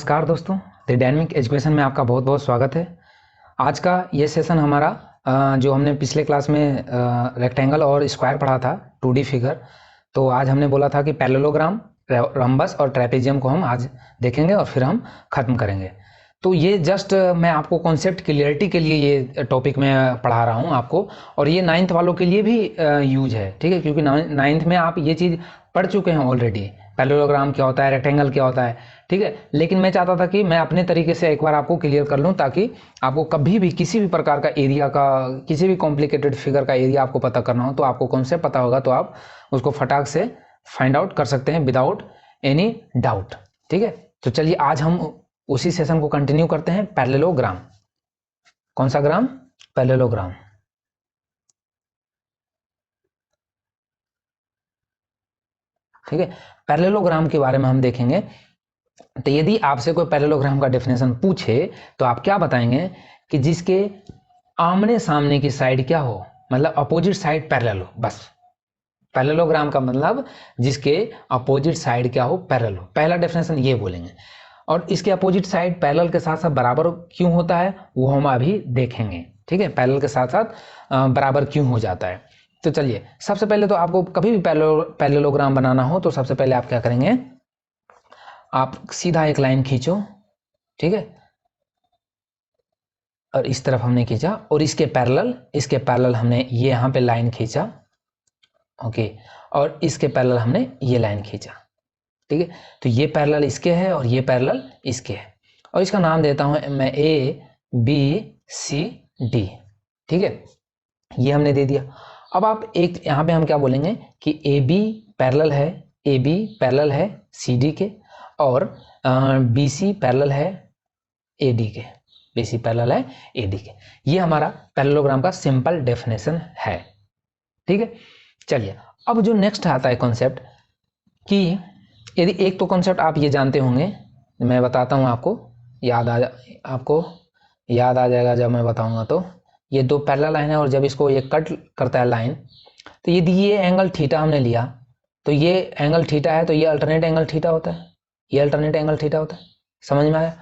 नमस्कार दोस्तों, the dynamic education में आपका बहुत बहुत स्वागत है। आज का ये सेशन हमारा जो हमने पिछले क्लास में रेक्टेंगल और स्क्वायर पढ़ा था 2D फिगर, तो आज हमने बोला था कि पैरेललोग्राम, रम्बस और ट्रेपेजियम को हम आज देखेंगे और फिर हम ख़त्म करेंगे। तो ये जस्ट मैं आपको कॉन्सेप्ट क्लियरिटी के लिए ये टॉपिक में पढ़ा रहा हूँ आपको, और ये 9th वालों के लिए भी यूज है, ठीक है, क्योंकि 9th में आप ये चीज़ पढ़ चुके हैं ऑलरेडी। पैरेललोग्राम क्या होता है, रेक्टेंगल क्या होता है, ठीक है। लेकिन मैं चाहता था कि मैं अपने तरीके से एक बार आपको क्लियर कर लूँ, ताकि आपको कभी भी किसी भी प्रकार का एरिया का, किसी भी कॉम्प्लिकेटेड फिगर का एरिया आपको पता करना हो तो आपको कॉन्सेप्ट पता होगा, तो आप उसको फटाक से फाइंड आउट कर सकते हैं विदाउट एनी डाउट, ठीक है। तो चलिए आज हम उसी सेशन को कंटिन्यू करते हैं। पैरेललोग्राम, कौन सा ग्राम? पैरेललोग्राम, ठीक है। पैरेललोग्राम के बारे में हम देखेंगे। तो यदि आपसे कोई पैरेललोग्राम का डेफिनेशन पूछे तो आप क्या बताएंगे कि जिसके आमने सामने की साइड क्या हो, मतलब अपोजिट साइड पैरेलल हो, बस। पैरेललोग्राम का मतलब जिसके अपोजिट साइड क्या हो, पैरेलल हो, पहला डेफिनेशन ये बोलेंगे। और इसके अपोजिट साइड पैरेलल के साथ साथ बराबर क्यों होता है वो हम अभी देखेंगे, ठीक है। पैरेलल के साथ साथ बराबर क्यों हो जाता है। तो चलिए, सबसे पहले तो आपको कभी भी पैरेललोग्राम बनाना हो तो सबसे पहले आप क्या करेंगे, आप सीधा एक लाइन खींचो, ठीक है, और इस तरफ हमने खींचा, और इसके पैरेलल हमने ये यहाँ पे लाइन खींचा, ओके, और इसके पैरेलल हमने ये लाइन खींचा, ठीक है। तो ये पैरेलल इसके है और ये पैरेलल इसके है, और इसका नाम देता हूँ मैं ABCD, ठीक है, ये हमने दे दिया। अब आप एक यहाँ पे हम क्या बोलेंगे कि AB पैरेलल है CD के, और BC पैरेलल है AD के, BC पैरेलल है AD के। ये हमारा पैरेललोग्राम का सिंपल डेफिनेशन है, ठीक है। चलिए, अब जो नेक्स्ट आता है कॉन्सेप्ट, कि यदि एक तो कॉन्सेप्ट आप ये जानते होंगे, मैं बताता हूँ आपको याद आ जाएगा जब मैं बताऊंगा। तो ये दो पैरेलल लाइन है, और जब इसको ये कट करता है लाइन, तो यदि ये एंगल थीटा हमने लिया, तो ये एंगल थीटा है, तो ये अल्टरनेट एंगल थीटा होता है, ये अल्टरनेट एंगल थीटा होता है, समझ में आया।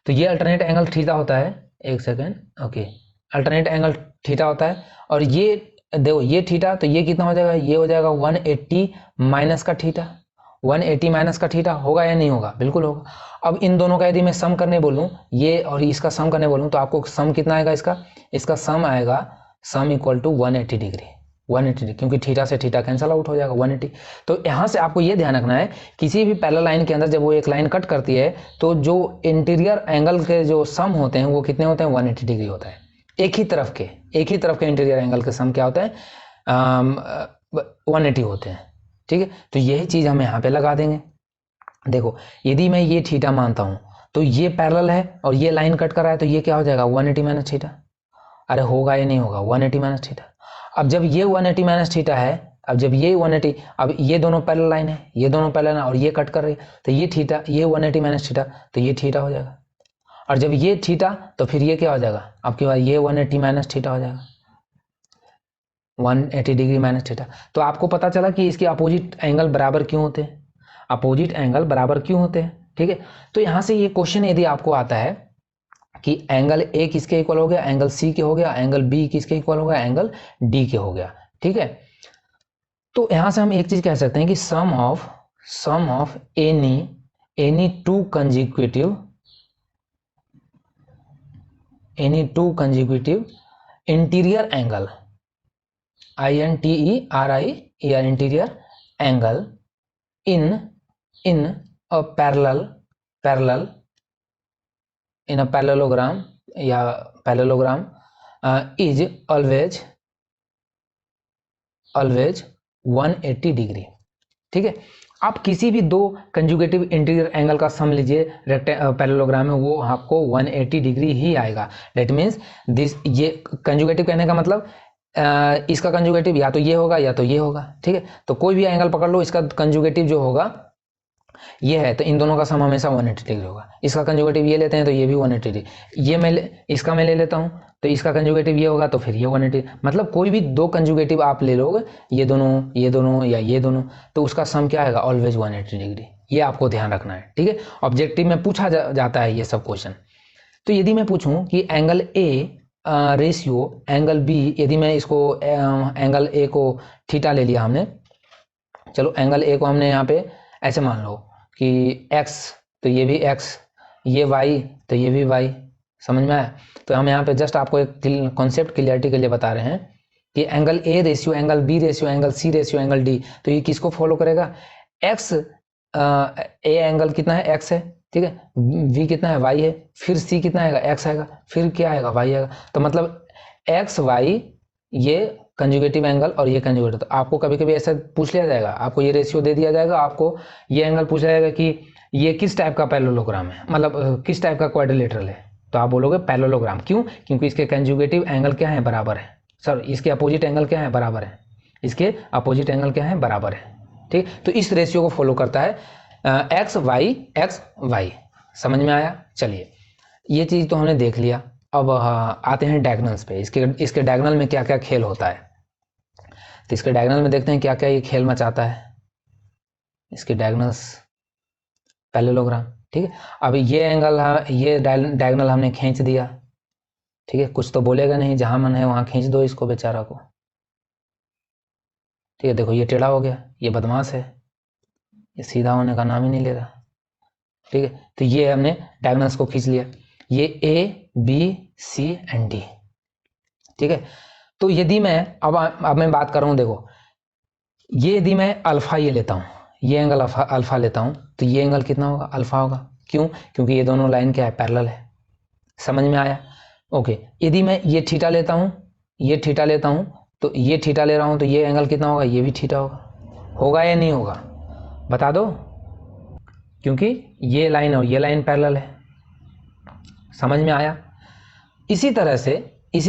तो ये अल्टरनेट एंगल थीटा होता है, एक second, okay, alternate angle theta होता है। और ये देखो, ये थीटा, तो ये कितना हो जाएगा, ये हो जाएगा 180 माइनस का थीटा, 180 माइनस का थीटा होगा या नहीं होगा? बिल्कुल होगा। अब इन दोनों का यदि मैं सम करने बोलूं, ये और इसका सम करने बोलूं, तो आपको सम कितना आएगा, इसका सम आएगा, sum equal to 180 degree, 180 degree, क्योंकि थीटा से थीटा कैंसल आउट हो जाएगा 180। तो यहाँ से आपको ये ध्यान रखना है, किसी भी पैरेलल लाइन के अंदर जब वो एक लाइन कट करती है, तो जो इंटीरियर एंगल के जो सम होते हैं वो कितने होते हैं, 180 डिग्री होता है। एक ही तरफ के इंटीरियर एंगल के सम क्या होता है, 180 होते हैं, ठीक है। तो यही चीज हम यहाँ पे लगा देंगे। देखो, यदि मैं ये थीटा मानता हूँ, तो ये पैरेलल है और ये लाइन कट कर रहा है, तो ये क्या हो जाएगा, 180 माइनस थीटा। अरे होगा या नहीं होगा, 180 माइनस थीटा। अब जब ये 180 माइनस थीटा है, अब जब ये 180, अब ये दोनों पैरेलल लाइन है, ये दोनों पैरेलल है, और ये कट कर रही है, तो ये थीटा, ये 180 माइनस थीटा, तो ये थीटा हो जाएगा। और जब ये थीटा, तो फिर ये क्या हो जाएगा, आपके पास ये 180 माइनस थीटा हो जाएगा, 180 डिग्री माइनस थीटा। तो आपको पता चला कि इसके अपोजिट एंगल बराबर क्यों होते हैं, अपोजिट एंगल बराबर क्यों होते हैं, ठीक है। तो यहाँ से ये क्वेश्चन यदि आपको आता है कि एंगल A किसके इक्वल हो गया, एंगल C के हो गया, एंगल B किसके इक्वल हो गया, एंगल D के हो गया, ठीक है। तो यहाँ से हम एक चीज कह सकते हैं कि sum of any two consecutive interior angle, INTERIER, interior angle in a parallelogram या पैरेललोग्राम is always 180 डिग्री, ठीक है। आप किसी भी दो कंजुगेटिव इंटीरियर एंगल का सम लीजिए पैरेललोग्राम में, वो आपको 180 डिग्री ही आएगा। दैट मीन्स दिस, ये कंजुगेटिव कहने का मतलब इसका कंजुगेटिव या तो ये होगा या तो ये होगा, ठीक है। तो कोई भी एंगल पकड़ लो, इसका कंजुगेटिव जो होगा ये है, तो इन दोनों का सम हमेशा 180 डिग्री होगा। इसका कंजुगेटिव ये लेते हैं तो ये भी 180 डिग्री, इसका मैं ले लेता हूँ तो इसका कंजुगेटिव ये होगा, तो फिर ये 180, मतलब कोई भी दो कंजुगेटिव आप ले लोगे, ये दोनों या ये दोनों, तो उसका सम क्या आएगा, ऑलवेज 180 डिग्री। ये आपको ध्यान रखना है, ठीक है। ऑब्जेक्टिव में पूछा जाता है ये सब क्वेश्चन। तो यदि मैं पूछूं कि angle A ratio angle B, यदि मैं इसको एंगल ए को थीटा ले लिया हमने, चलो एंगल ए को हमने यहाँ पे ऐसे मान लो कि एक्स, तो ये भी एक्स, ये वाई, तो ये भी वाई, समझ में आया। तो हम यहाँ पे जस्ट आपको एक कॉन्सेप्ट क्लियरिटी के लिए बता रहे हैं कि angle A ratio angle B ratio angle C ratio angle D, तो ये किसको फॉलो करेगा, एक्स ए एंगल कितना है एक्स है, ठीक है, वी कितना है वाई है, फिर सी कितना आएगा एक्स आएगा, फिर क्या आएगा वाई आएगा। तो मतलब एक्स वाई ये कंजुगेटिव एंगल और ये कंजुगेटिव। तो आपको कभी कभी ऐसा पूछ लिया जाएगा, आपको ये रेशियो दे दिया जाएगा, आपको ये एंगल पूछा जाएगा कि ये किस टाइप का पैरेललोग्राम है, मतलब किस टाइप का क्वाड्रिलेटरल है, तो आप बोलोगे पैरेललोग्राम। क्यों? क्योंकि इसके कंजुगेटिव एंगल क्या है, बराबर है, सर इसके अपोजिट एंगल क्या है, बराबर है, इसके अपोजिट एंगल क्या है, बराबर है, ठीक। तो इस रेशियो को फॉलो करता है एक्स वाई, समझ में आया। चलिए ये चीज़ तो हमने देख लिया। अब आते हैं डायगोनल्स पे। इसके डायगोनल में क्या क्या खेल होता है, तो इसके डायगोनल में देखते हैं क्या क्या ये खेल मचाता है। इसके डायगोनल्स पैरेललोग्राम, ठीक है। अब ये एंगल, ये डायगोनल हमने खींच दिया, ठीक है, कुछ तो बोलेगा नहीं, जहां मन है वहां खींच दो इसको बेचारा को, ठीक है। देखो ये टेढ़ा हो गया, ये बदमाश है, ये सीधा होने का नाम ही नहीं ले रहा, ठीक है। तो ये हमने डायगोनल्स को खींच लिया, ये A B C and D, ठीक है। तो यदि मैं अब मैं बात कर रहा हूं, देखो ये यदि मैं अल्फा ये लेता हूं, ये एंगल अल्फा लेता हूं, तो ये एंगल कितना होगा, अल्फा होगा। क्यों? क्योंकि ये दोनों लाइन क्या है, पैरेलल है, समझ में आया। ओके, यदि मैं ये थीटा लेता हूं, ये थीटा लेता हूं, तो ये थीटा ले रहा हूं, तो ये एंगल कितना होगा, ये भी थीटा होगा या नहीं होगा, बता दो। क्योंकि ये लाइन और ये लाइन पैरेलल है, समझ में आया। इसी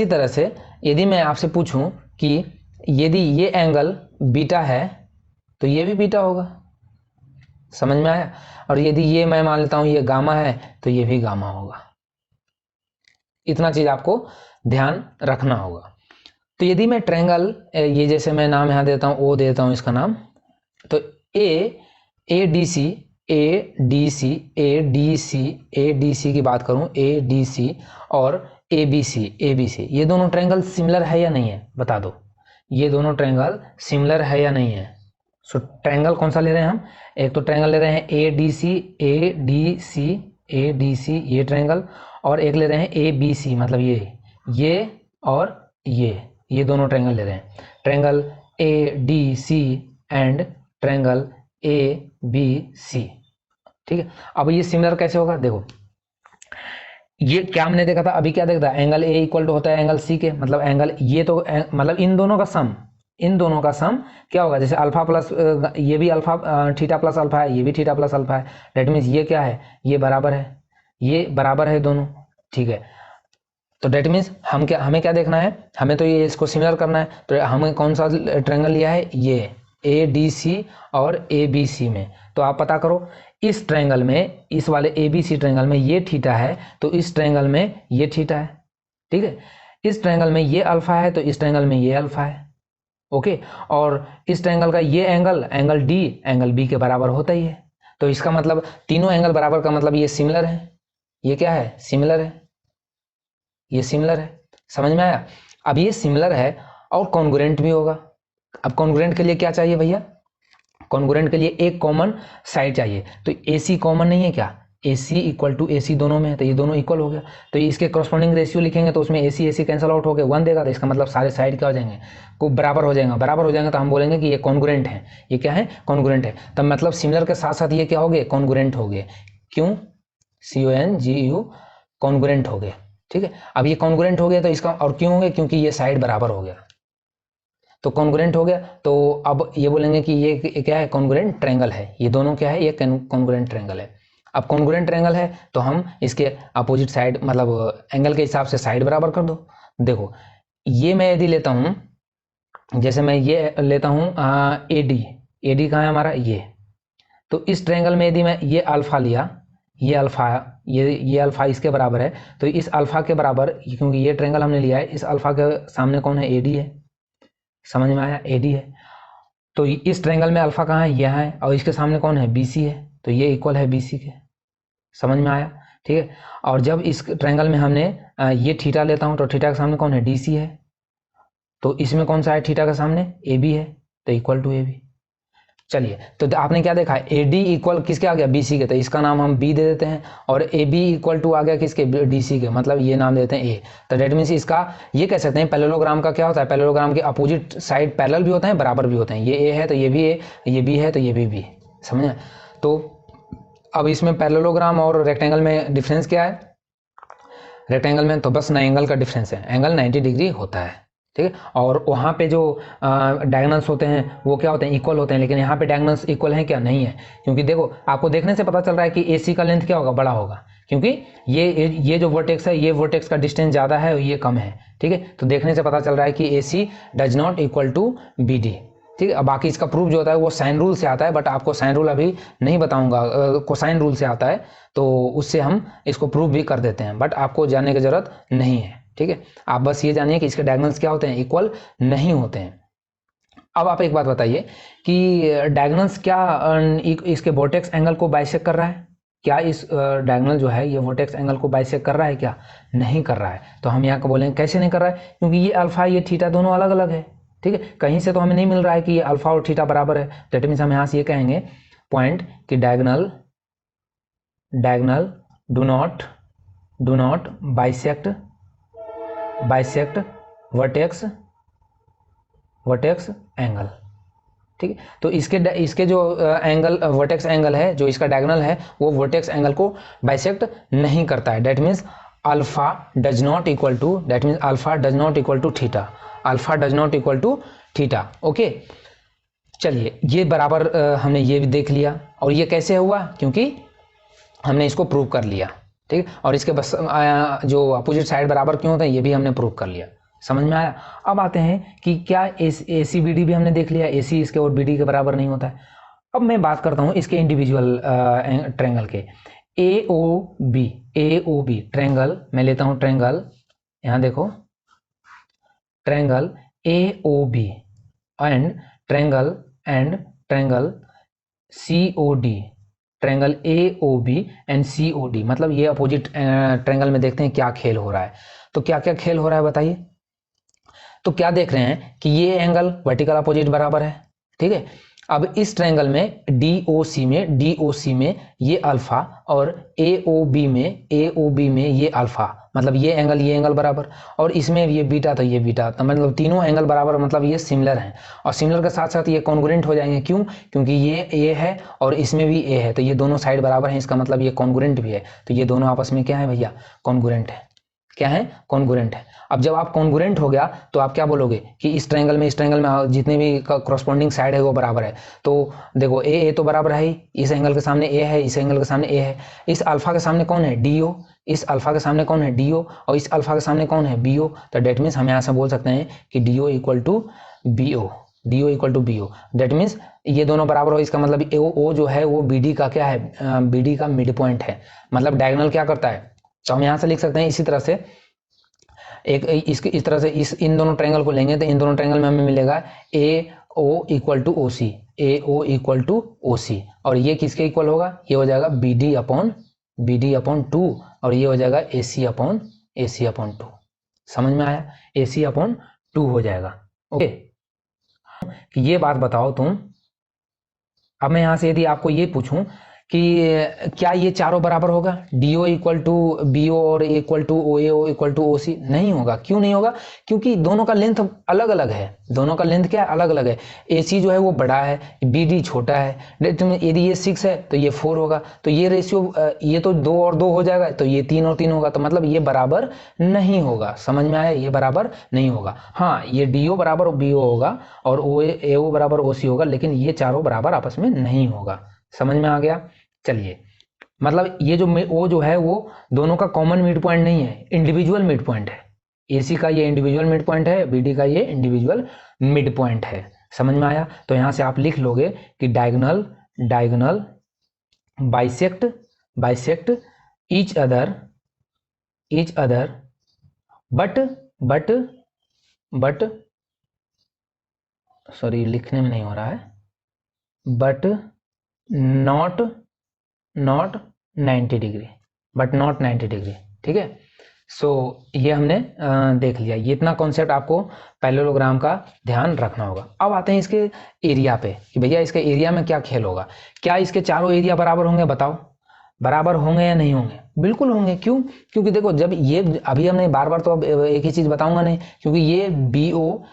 तरह से यदि मैं आपसे पूछूं कि यदि ये एंगल बीटा है तो ये भी बीटा होगा, समझ में आया। और यदि ये मैं मान लेता हूं ये गामा है तो ये भी गामा होगा। इतना चीज आपको ध्यान रखना होगा। तो यदि मैं ट्रायंगल, ये जैसे मैं नाम यहां देता हूं, ओ देता हूं इसका नाम, तो ए डी सी की बात करूं, ए डी सी और ए बी सी, ये दोनों ट्रायंगल सिमिलर है या नहीं है, बता दो। ये दोनों ट्रायंगल सिमिलर है या नहीं है। सो ट्रायंगल कौन सा ले रहे हैं हम, एक तो ट्रायंगल ले रहे हैं ए डी सी ये ट्रायंगल, और एक ले रहे हैं ए बी सी, मतलब ये और ये दोनों ट्रायंगल ले रहे हैं, triangle A D C and triangle A B C, ठीक है। अब ये सिमिलर कैसे होगा, देखो ये क्या हमने देखा था, अभी क्या देखा था, एंगल ए इक्वल टू होता है एंगल सी के, मतलब एंगल ये तो मतलब इन दोनों का सम क्या होगा, जैसे अल्फा प्लस ये भी अल्फा थीटा प्लस अल्फा है, ये भी थीटा प्लस अल्फा है, डेट मीन्स ये क्या है, ये बराबर है दोनों, ठीक है। तो डेट मीन्स हमें क्या देखना है, हमें तो ये इसको सिमिलर करना है। तो हमें कौन सा ट्रायंगल लिया है, ये ए डी सी और ए बी सी में। तो आप पता करो इस ट्रायंगल में, इस वाले ए बी सी ट्रायंगल में ये थीटा है, तो इस ट्रायंगल में ये थीटा है, ठीक है। इस ट्रायंगल में ये अल्फा है, तो इस ट्रायंगल में ये अल्फा है, ओके। और इस ट्रायंगल का ये एंगल डी एंगल बी के बराबर होता ही है। तो इसका मतलब तीनों एंगल बराबर का मतलब ये सिमिलर है, ये क्या है, सिमिलर है, ये सिमिलर है, समझ में आया। अब ये सिमिलर है और कॉन्ग्रुएंट भी होगा। अब कॉन्ग्रुएंट के लिए क्या चाहिए भैया, कॉन्ग्रुएंट के लिए एक कॉमन साइड चाहिए। तो AC कॉमन नहीं है क्या, AC इक्वल टू AC दोनों में है, तो ये दोनों इक्वल हो गया। तो इसके कॉरस्पॉन्डिंग रेशियो लिखेंगे तो उसमें AC कैंसिल आउट हो गया, 1 देगा, तो इसका मतलब सारे साइड क्या हो जाएंगे, को बराबर हो जाएगा तो हम बोलेंगे कि ये कॉन्ग्रुएंट है, ये क्या है, कॉन्ग्रुएंट है। तब मतलब सिमिलर के साथ साथ ये क्या हो गए, कॉन्ग्रुएंट हो गए। क्यों, CONGU कॉन्ग्रुएंट हो गए, ठीक है। अब ये कॉन्ग्रुएंट हो गया तो इसका और क्यों हो गया, क्योंकि ये साइड बराबर हो गया, तो कॉन्ग्रुएंट हो गया। तो अब ये बोलेंगे कि ये क्या है, कॉन्ग्रुएंट ट्रायंगल है, ये दोनों क्या है, ये कॉन्ग्रुएंट ट्रायंगल है। अब कॉन्ग्रुएंट ट्रायंगल है तो हम इसके अपोजिट साइड, मतलब एंगल के हिसाब से साइड बराबर कर दो। देखो ये मैं यदि लेता हूँ, जैसे मैं ये लेता हूँ AD कहाँ है हमारा, ये, तो इस ट्रायंगल में यदि मैं ये अल्फा लिया, ये अल्फा इसके बराबर है, तो इस अल्फा के बराबर, क्योंकि ये ट्रायंगल हमने लिया है, इस अल्फा के सामने कौन है, AD है, समझ में आया, AD है। तो इस ट्रायंगल में अल्फा कहाँ है, यहाँ है, और इसके सामने कौन है, BC है, तो ये इक्वल है BC के। समझ में आया? ठीक है। और जब इस ट्रायंगल में हमने ये थीटा लेता हूँ तो थीटा के सामने कौन है? DC है। तो इसमें कौन सा है थीटा के सामने? AB है, तो इक्वल टू AB। चलिए, तो आपने क्या देखा? AD इक्वल किसके आ गया? BC के, तो इसका नाम हम B दे देते हैं। और AB इक्वल टू आ गया किसके? DC के, मतलब ये नाम देते हैं A। तो डेट मीन्स इसका ये कह सकते हैं पैरेललोग्राम का क्या होता है? पैरेललोग्राम के अपोजिट साइड पैरेलल भी होते हैं, बराबर भी होते हैं। ये A है तो ये भी A, ये B है तो ये भी B। समझे? तो अब इसमें पैरेललोग्राम और रेक्टेंगल में डिफरेंस क्या है? रेक्टेंगल में तो बस 9 एंगल का डिफरेंस है, एंगल 90 डिग्री होता है। ठीक है। और वहाँ पे जो डायगोनल्स होते हैं वो क्या होते हैं? इक्वल होते हैं। लेकिन यहाँ पे डायगोनल्स इक्वल हैं क्या? नहीं है। क्योंकि देखो, आपको देखने से पता चल रहा है कि AC का लेंथ क्या होगा? बड़ा होगा, क्योंकि ये जो वर्टेक्स है, ये वर्टेक्स का डिस्टेंस ज़्यादा है और ये कम है। ठीक है। तो देखने से पता चल रहा है कि AC does not equal to BD। ठीक है। अब बाकी इसका प्रूफ जो होता है वो साइन रूल से आता है, बट आपको साइन रूल अभी नहीं बताऊंगा, कोसाइन रूल से आता है, तो उससे हम इसको प्रूफ भी कर देते हैं, बट आपको जानने की जरूरत नहीं है। ठीक है। आप बस ये जानिए कि इसके डायगोनल्स क्या होते हैं? इक्वल नहीं होते हैं। अब आप एक बात बताइए कि डायगोनल्स क्या इसके वर्टेक्स एंगल को बाइसेक्ट कर रहा है? क्या इस डायगोनल जो है ये वर्टेक्स एंगल को बाइसेक्ट कर रहा है क्या? नहीं कर रहा है। तो हम यहाँ को बोलेंगे कैसे नहीं कर रहा है? क्योंकि ये अल्फा ये थीटा दोनों अलग अलग है। ठीक है। कहीं से तो हमें नहीं मिल रहा है कि ये अल्फा और थीटा बराबर है। दैट मीन्स हम यहाँ से ये कहेंगे पॉइंट कि diagonal do not bisect vertex angle. ठीक है। तो इसके जो एंगल वर्टेक्स एंगल है, जो इसका डायगोनल है, वो वर्टेक्स एंगल को बाइसेक्ट नहीं करता है। That means alpha does not equal to theta. Okay. चलिए, ये बराबर हमने ये भी देख लिया। और ये कैसे हुआ? क्योंकि हमने इसको प्रूव कर लिया। ठीक है। और इसके बस जो अपोजिट साइड बराबर क्यों होता है ये भी हमने प्रूव कर लिया। समझ में आया? अब आते हैं कि क्या ACBD भी हमने देख लिया, AC इसके और BD के बराबर नहीं होता है। अब मैं बात करता हूँ इसके इंडिविजुअल ट्रायंगल के। AOB ट्रायंगल मैं लेता हूँ। ट्रायंगल यहाँ देखो, triangle AOB and triangle COD, triangle AOB and COD, मतलब ये अपोजिट ट्रायंगल में देखते हैं क्या खेल हो रहा है। तो क्या क्या खेल हो रहा है बताइए? तो क्या देख रहे हैं कि ये एंगल वर्टिकल अपोजिट बराबर है। ठीक है। अब इस ट्रायंगल में DOC में ये अल्फा और AOB में ये अल्फा, मतलब ये एंगल बराबर, और इसमें ये बीटा तो ये बीटा, तो मतलब तीनों एंगल बराबर, मतलब ये सिमिलर हैं। और सिमिलर के साथ साथ ये कॉन्ग्रुएंट हो जाएंगे। क्यों? क्योंकि ये A है और इसमें भी A है, तो ये दोनों साइड बराबर हैं, इसका मतलब ये कॉन्ग्रुएंट भी है। तो ये दोनों आपस में क्या है भैया? कॉन्ग्रुएंट है। क्या है? कॉन्ग्रुएंट है। अब जब आप कॉन्ग्रुएंट हो गया तो आप क्या बोलोगे कि इस ट्रायंगल में जितने भी कॉरस्पॉन्डिंग साइड है वो बराबर है। तो देखो A तो बराबर है ही, इस एंगल के सामने A है, इस एंगल के सामने A है, इस अल्फा के सामने कौन है? DO, इस अल्फा के सामने कौन है? DO, और इस अल्फा के सामने कौन है? BO। तो डेट मीन्स हम यहाँ से बोल सकते हैं कि DO equal to BO। That means ये दोनों बराबर हो, इसका मतलब O जो है वो BD का क्या है? BD का मिड पॉइंट है। मतलब डायगोनल क्या करता है? तो हम यहाँ से लिख सकते हैं इसी तरह से, इस तरह से इन दोनों ट्रायंगल को लेंगे तो इन दोनों ट्रायंगल में हमें मिलेगा AO इक्वल टू OC, और ये किसके इक्वल होगा? ये हो जाएगा BD अपॉन 2, और ये हो जाएगा AC अपॉन 2। समझ में आया? AC अपॉन 2 हो जाएगा। ओके। कि ये बात बताओ तुम, अब मैं यहाँ से यदि आपको ये पूछूं कि क्या ये चारों बराबर होगा? DO इक्वल टू BO और equal to OA equal to OC? नहीं होगा। क्यों नहीं होगा? क्योंकि दोनों का लेंथ अलग अलग है। दोनों का लेंथ क्या है? अलग अलग है। AC जो है वो बड़ा है, BD छोटा है। यदि ये 6 है तो ये 4 होगा, तो ये रेशियो, ये तो 2 और 2 हो जाएगा, तो ये 3 और 3 होगा, तो मतलब ये बराबर नहीं होगा। समझ में आया? ये बराबर नहीं होगा। हाँ, ये DO बराबर BO होगा और AO बराबर OC होगा, लेकिन ये चारों बराबर आपस में नहीं होगा। समझ में आ गया? चलिए, मतलब ये जो O जो है वो दोनों का कॉमन मिड पॉइंट नहीं है, इंडिविजुअल मिड पॉइंट है। AC का ये इंडिविजुअल मिड पॉइंट है, BD का ये इंडिविजुअल मिड पॉइंट है। समझ में आया? तो यहां से आप लिख लोगे कि diagonal bisect each other but sorry लिखने में नहीं हो रहा है, but not not 90 degree, but not 90 degree. ठीक है, सो ये हमने देख लिया। ये इतना कॉन्सेप्ट आपको पैरेललोग्राम का ध्यान रखना होगा। अब आते हैं इसके एरिया पे कि भैया इसके एरिया में क्या खेल होगा। क्या इसके चारों एरिया बराबर होंगे? बताओ, बराबर होंगे या नहीं होंगे? बिल्कुल होंगे। क्यों? क्योंकि देखो, जब ये अभी हमने बार बार तो अब एक ही चीज़ बताऊंगा नहीं, क्योंकि ये BO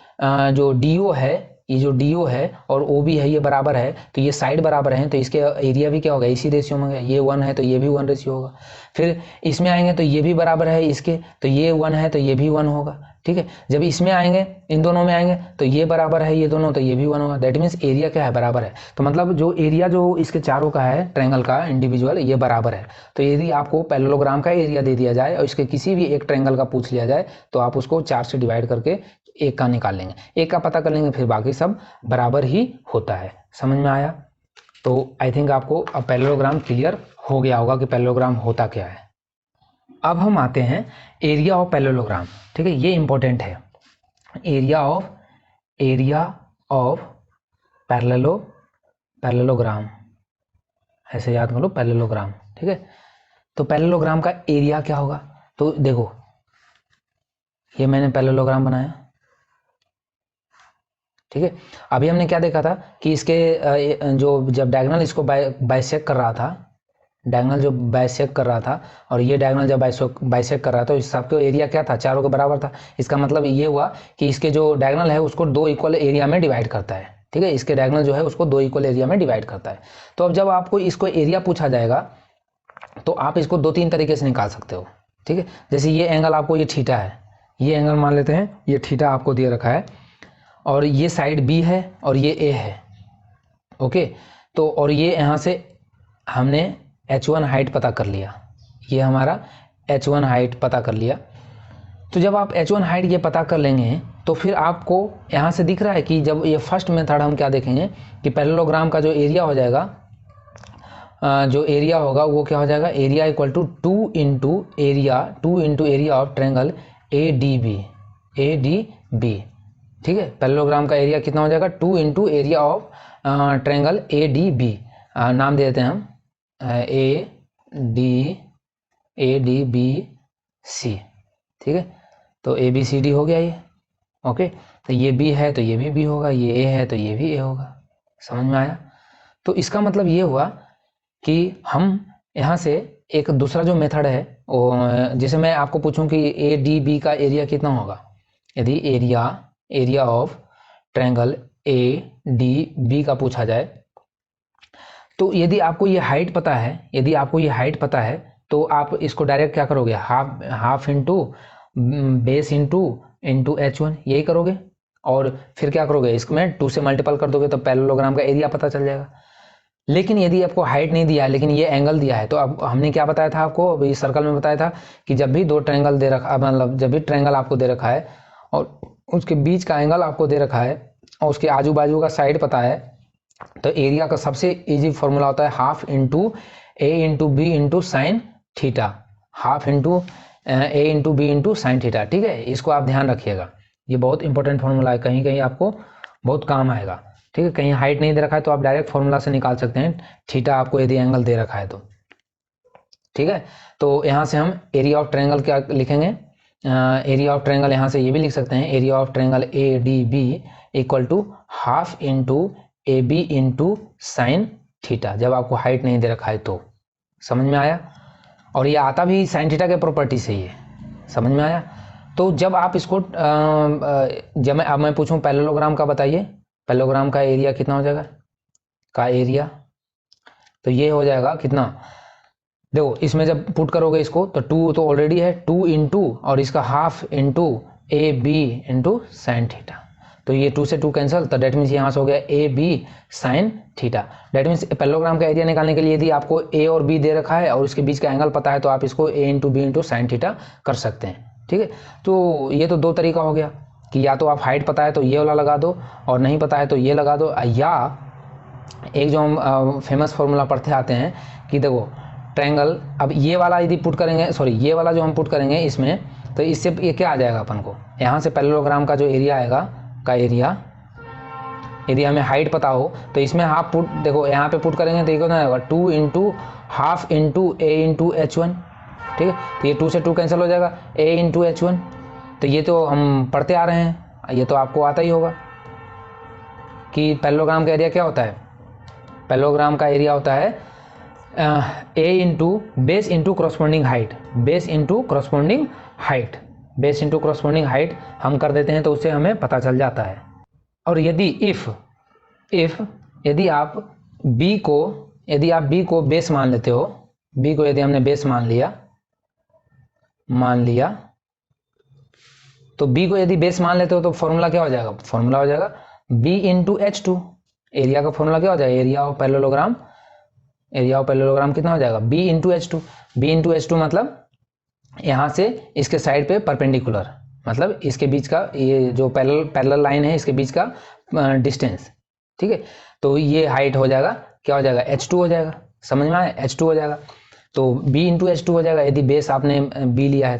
जो DO है, ये जो DO है और OB है, ये बराबर है, तो ये साइड बराबर है, तो इसके एरिया भी क्या होगा? इसी रेशियो में होगा। ये 1 है तो ये भी 1 रेशियो होगा। फिर इसमें आएंगे तो ये भी बराबर है इसके, तो ये 1 है तो ये भी 1 होगा। ठीक है, जब इसमें आएंगे, इन दोनों में आएंगे तो ये बराबर है ये दोनों, तो ये भी 1 होगा। दैट मीन्स एरिया क्या है? बराबर है। तो मतलब जो एरिया जो इसके चारों का है ट्रायंगल का इंडिविजुअल, ये बराबर है। तो यदि आपको पैरेललोग्राम का एरिया दे दिया जाए और इसके किसी भी एक ट्रायंगल का पूछ लिया जाए, तो आप उसको 4 से डिवाइड करके एक का निकाल लेंगे, एक का पता कर लेंगे, फिर बाकी सब बराबर ही होता है। समझ में आया? तो आई थिंक आपको अब पैरेललोग्राम क्लियर हो गया होगा कि पैरेललोग्राम होता क्या है। अब हम आते हैं एरिया ऑफ पैरेललोग्राम। ठीक है, ये इंपॉर्टेंट है। एरिया ऑफ पैरेललोग्राम, ऐसे याद करो, पैरेललोग्राम। ठीक है, तो पैरेललोग्राम का एरिया क्या होगा? तो देखो, ये मैंने पैरेललोग्राम बनाया। ठीक है, अभी हमने क्या देखा था कि इसके जो जब डायगोनल इसको बाइसेक्ट कर रहा था, डायगोनल जो बाइसेक्ट कर रहा था और ये डायगोनल जब बाइसेक्ट कर रहा था, तो इस सबका एरिया क्या था? चारों के बराबर था। इसका मतलब ये हुआ कि इसके जो डायगोनल है उसको 2 इक्वल एरिया में डिवाइड करता है। ठीक है, इसके डायगोनल जो है उसको 2 इक्वल एरिया में डिवाइड करता है। तो अब जब आपको इसको एरिया पूछा जाएगा तो आप इसको 2-3 तरीके से निकाल सकते हो। ठीक है, जैसे ये एंगल आपको, ये थीटा है, ये एंगल मान लेते हैं, ये थीटा आपको दे रखा है, और ये साइड B है और ये A है। ओके, तो और ये यहाँ से हमने H1 हाइट पता कर लिया, ये हमारा H1 हाइट पता कर लिया। तो जब आप H1 हाइट ये पता कर लेंगे तो फिर आपको यहाँ से दिख रहा है कि जब ये फर्स्ट मेथड हम क्या देखेंगे कि पैरेललोग्राम का जो एरिया हो जाएगा, जो एरिया होगा वो क्या हो जाएगा? Area equal to 2 into area of triangle ADB। ठीक है, पैरेललोग्राम का एरिया कितना हो जाएगा? 2 into area of triangle ADB। नाम दे देते हैं हम ADBC। ठीक है, तो ABCD हो गया ये। ओके, तो ये B है तो ये भी B होगा, ये A है तो ये भी A होगा। समझ में आया? तो इसका मतलब ये हुआ कि हम यहाँ से एक दूसरा जो मेथड है, जैसे मैं आपको पूछूं कि ADB का एरिया कितना होगा, यदि एरिया ऑफ ट्रायंगल ADB का पूछा जाए, तो यदि आपको ये हाइट पता है, तो आप इसको डायरेक्ट क्या करोगे? Half into base into H1, यही करोगे, और फिर क्या करोगे? इसमें 2 से मल्टीपल कर दोगे तो पैरेललोग्राम का एरिया पता चल जाएगा। लेकिन यदि आपको हाइट नहीं दिया है लेकिन ये एंगल दिया है, तो अब हमने क्या बताया था आपको, अभी सर्कल में बताया था कि जब भी 2 ट्रायंगल दे रखा, मतलब जब भी ट्रायंगल आपको दे रखा है और उसके बीच का एंगल आपको दे रखा है और उसके आजू बाजू का साइड पता है, तो एरिया का सबसे इजी फॉर्मूला होता है half into A into B into sine theta, half into A into B into sine theta. ठीक है, इसको आप ध्यान रखिएगा, ये बहुत इंपॉर्टेंट फॉर्मूला है, कहीं कहीं आपको बहुत काम आएगा। ठीक है, कहीं हाइट नहीं दे रखा है तो आप डायरेक्ट फॉर्मूला से निकाल सकते हैं थीटा आपको यदि एंगल दे रखा है तो। ठीक है, तो यहाँ से हम एरिया ऑफ ट्रायंगल क्या लिखेंगे? एरिया ऑफ ट्रायंगल यहाँ से ये भी लिख सकते हैं, area of triangle ADB equal to half into AB into sine theta, जब आपको हाइट नहीं दे रखा है तो। समझ में आया? और ये आता भी साइन थीटा के प्रॉपर्टी से ही है। समझ में आया? तो जब आप इसको जब मैं पूछूं पैरेललोग्राम का बताइए, पैरेललोग्राम का एरिया कितना हो जाएगा? का एरिया तो ये हो जाएगा कितना? देखो, इसमें जब पुट करोगे इसको तो 2 तो ऑलरेडी है, 2 इंटू और इसका half into AB into sine theta, तो ये 2 से 2 कैंसिल, तो डेट मीन्स यहाँ से हो गया AB sine theta. That means parallelogram का एरिया निकालने के लिए यदि आपको A और B दे रखा है और उसके बीच का एंगल पता है तो आप इसको A into B into sine theta कर सकते हैं। ठीक है, तो ये तो 2 तरीका हो गया कि या तो आप हाइट पता है तो ये वाला लगा दो और नहीं पता है तो ये लगा दो, या एक जो हम फेमस फॉर्मूला पढ़ते आते हैं कि देखो ट्रायंगल, अब ये वाला यदि पुट करेंगे, सॉरी ये वाला जो हम पुट करेंगे इसमें, तो इससे ये क्या आ जाएगा अपन को, यहाँ से पैरेललोग्राम का जो एरिया आएगा, का एरिया यदि हमें हाइट पता हो तो इसमें हाफ पुट, देखो यहाँ पे पुट करेंगे तो ये कितना होगा 2 इंटू हाफ इंटू ए इंटू H1, ठीक है। तो ये 2 से 2 कैंसिल हो जाएगा, a इंटू H1। तो ये तो हम पढ़ते आ रहे हैं, ये तो आपको आता ही होगा कि पैरेललोग्राम का एरिया क्या होता है। पैरेललोग्राम का एरिया होता है a into base into corresponding height, base into corresponding height, base into corresponding height हम कर देते हैं तो उससे हमें पता चल जाता है। और यदि इफ यदि आप b को बेस मान लेते हो, b को यदि हमने बेस मान लिया तो b को यदि बेस मान लेते हो तो फॉर्मूला क्या हो जाएगा, फॉर्मूला हो जाएगा b इंटू H2। एरिया का फॉर्मूला क्या हो जाएगा, एरिया ऑफ पैरेललोग्राम कितना हो जाएगा, b into H2। b into H2 मतलब यहाँ से इसके साइड पे परपेंडिकुलर, मतलब इसके बीच का ये जो पैरेलल लाइन है इसके बीच का डिस्टेंस, ठीक है। तो ये हाइट हो जाएगा, क्या हो जाएगा, H2 हो जाएगा। समझ में आया, H2 हो जाएगा। तो b इंटू H2 हो जाएगा यदि बेस आपने b लिया है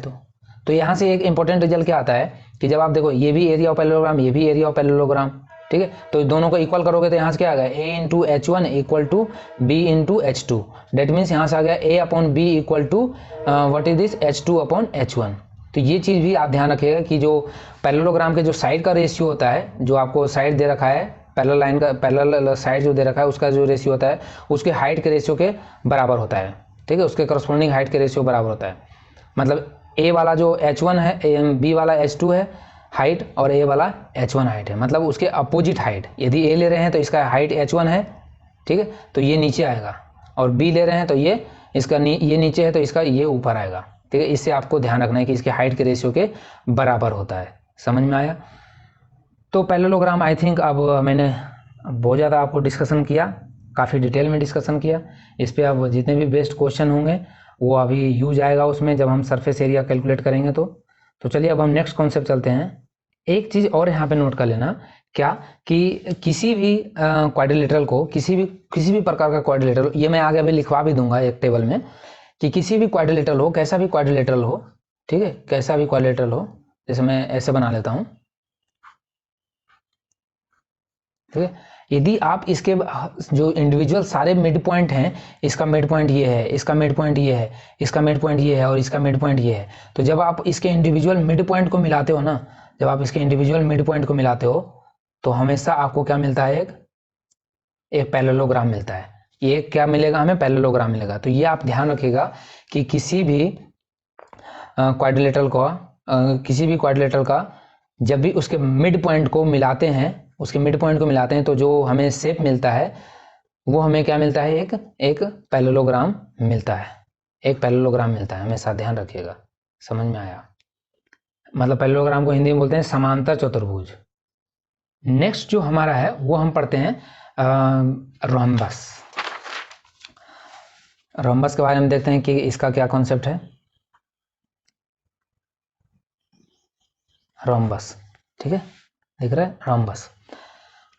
तो यहाँ से एक इंपॉर्टेंट रिजल्ट क्या आता है कि जब आप देखो ये भी एरिया ऑफ पैरेललोग्राम, ये भी एरिया ऑफ पैरेललोग्राम, ठीक है। तो दोनों को इक्वल करोगे तो यहाँ से क्या आ गया, a into H1 equal to b into H2। That means यहाँ से आ गया a upon b equal to what is this H2 upon H1। तो ये चीज़ भी आप ध्यान रखिएगा कि जो पैरेललोग्राम के जो साइड का रेशियो होता है, जो आपको साइड दे रखा है, पैरेलल लाइन का पैरेलल साइड जो दे रखा है उसका जो रेशियो होता है उसके हाइट के रेशियो के बराबर होता है, ठीक है। उसके करस्पॉन्डिंग हाइट के रेशियो बराबर होता है। मतलब a वाला जो H1 है, b वाला H2 है हाइट और a वाला H1 हाइट है, मतलब उसके अपोजिट हाइट। यदि a ले रहे हैं तो इसका हाइट H1 है, ठीक है, तो ये नीचे आएगा, और b ले रहे हैं तो ये इसका ये नीचे है तो इसका ये ऊपर आएगा, ठीक है। इससे आपको ध्यान रखना है कि इसके हाइट के रेशियो के बराबर होता है। समझ में आया। तो पैरेललोग्राम आई थिंक अब मैंने बहुत ज़्यादा आपको डिस्कशन किया, काफ़ी डिटेल में डिस्कशन किया इस पर। अब जितने भी बेस्ट क्वेश्चन होंगे वो अभी यूज आएगा उसमें जब हम सरफेस एरिया कैलकुलेट करेंगे तो चलिए अब हम नेक्स्ट कॉन्सेप्ट चलते हैं। एक चीज़ और यहाँ पे नोट कर लेना, क्या कि किसी भी क्वाड्रिलेटरल को, किसी भी प्रकार का क्वाड्रिलेटरल, ये मैं आगे अभी लिखवा भी दूंगा एक टेबल में, कि किसी भी क्वाड्रिलेटरल हो, कैसा भी क्वाड्रिलेटरल हो, ठीक है, कैसा भी क्वाड्रिलेटरल हो, जैसे मैं ऐसे बना लेता हूँ, ठीक है। यदि आप इसके जो इंडिविजुअल सारे मिड पॉइंट हैं, इसका मिड पॉइंट ये है, इसका मिड पॉइंट ये है, इसका मिड पॉइंट ये है और इसका मिड पॉइंट ये है, तो जब आप इसके इंडिविजुअल मिड पॉइंट को मिलाते हो ना, जब आप इसके इंडिविजुअल मिड पॉइंट को मिलाते हो तो हमेशा आपको क्या मिलता है, एक पैरेललोग्राम मिलता है। ये क्या मिलेगा, हमें पैरेललोग्राम मिलेगा। तो ये आप ध्यान रखिएगा कि किसी भी क्वाड्रिलेटरल का जब भी उसके मिड पॉइंट को मिलाते हैं, तो जो हमें शेप मिलता है वो हमें क्या मिलता है, एक पैरेललोग्राम मिलता है, हमेशा ध्यान रखिएगा। समझ में आया। मतलब पैरेललोग्राम को हिंदी में बोलते हैं समांतर चतुर्भुज। नेक्स्ट जो हमारा है वो हम पढ़ते हैं रोम्बस। रोम्बस के बारे में देखते हैं कि इसका क्या कॉन्सेप्ट है। रोम्बस, ठीक है, दिख रहा है रोम्बस।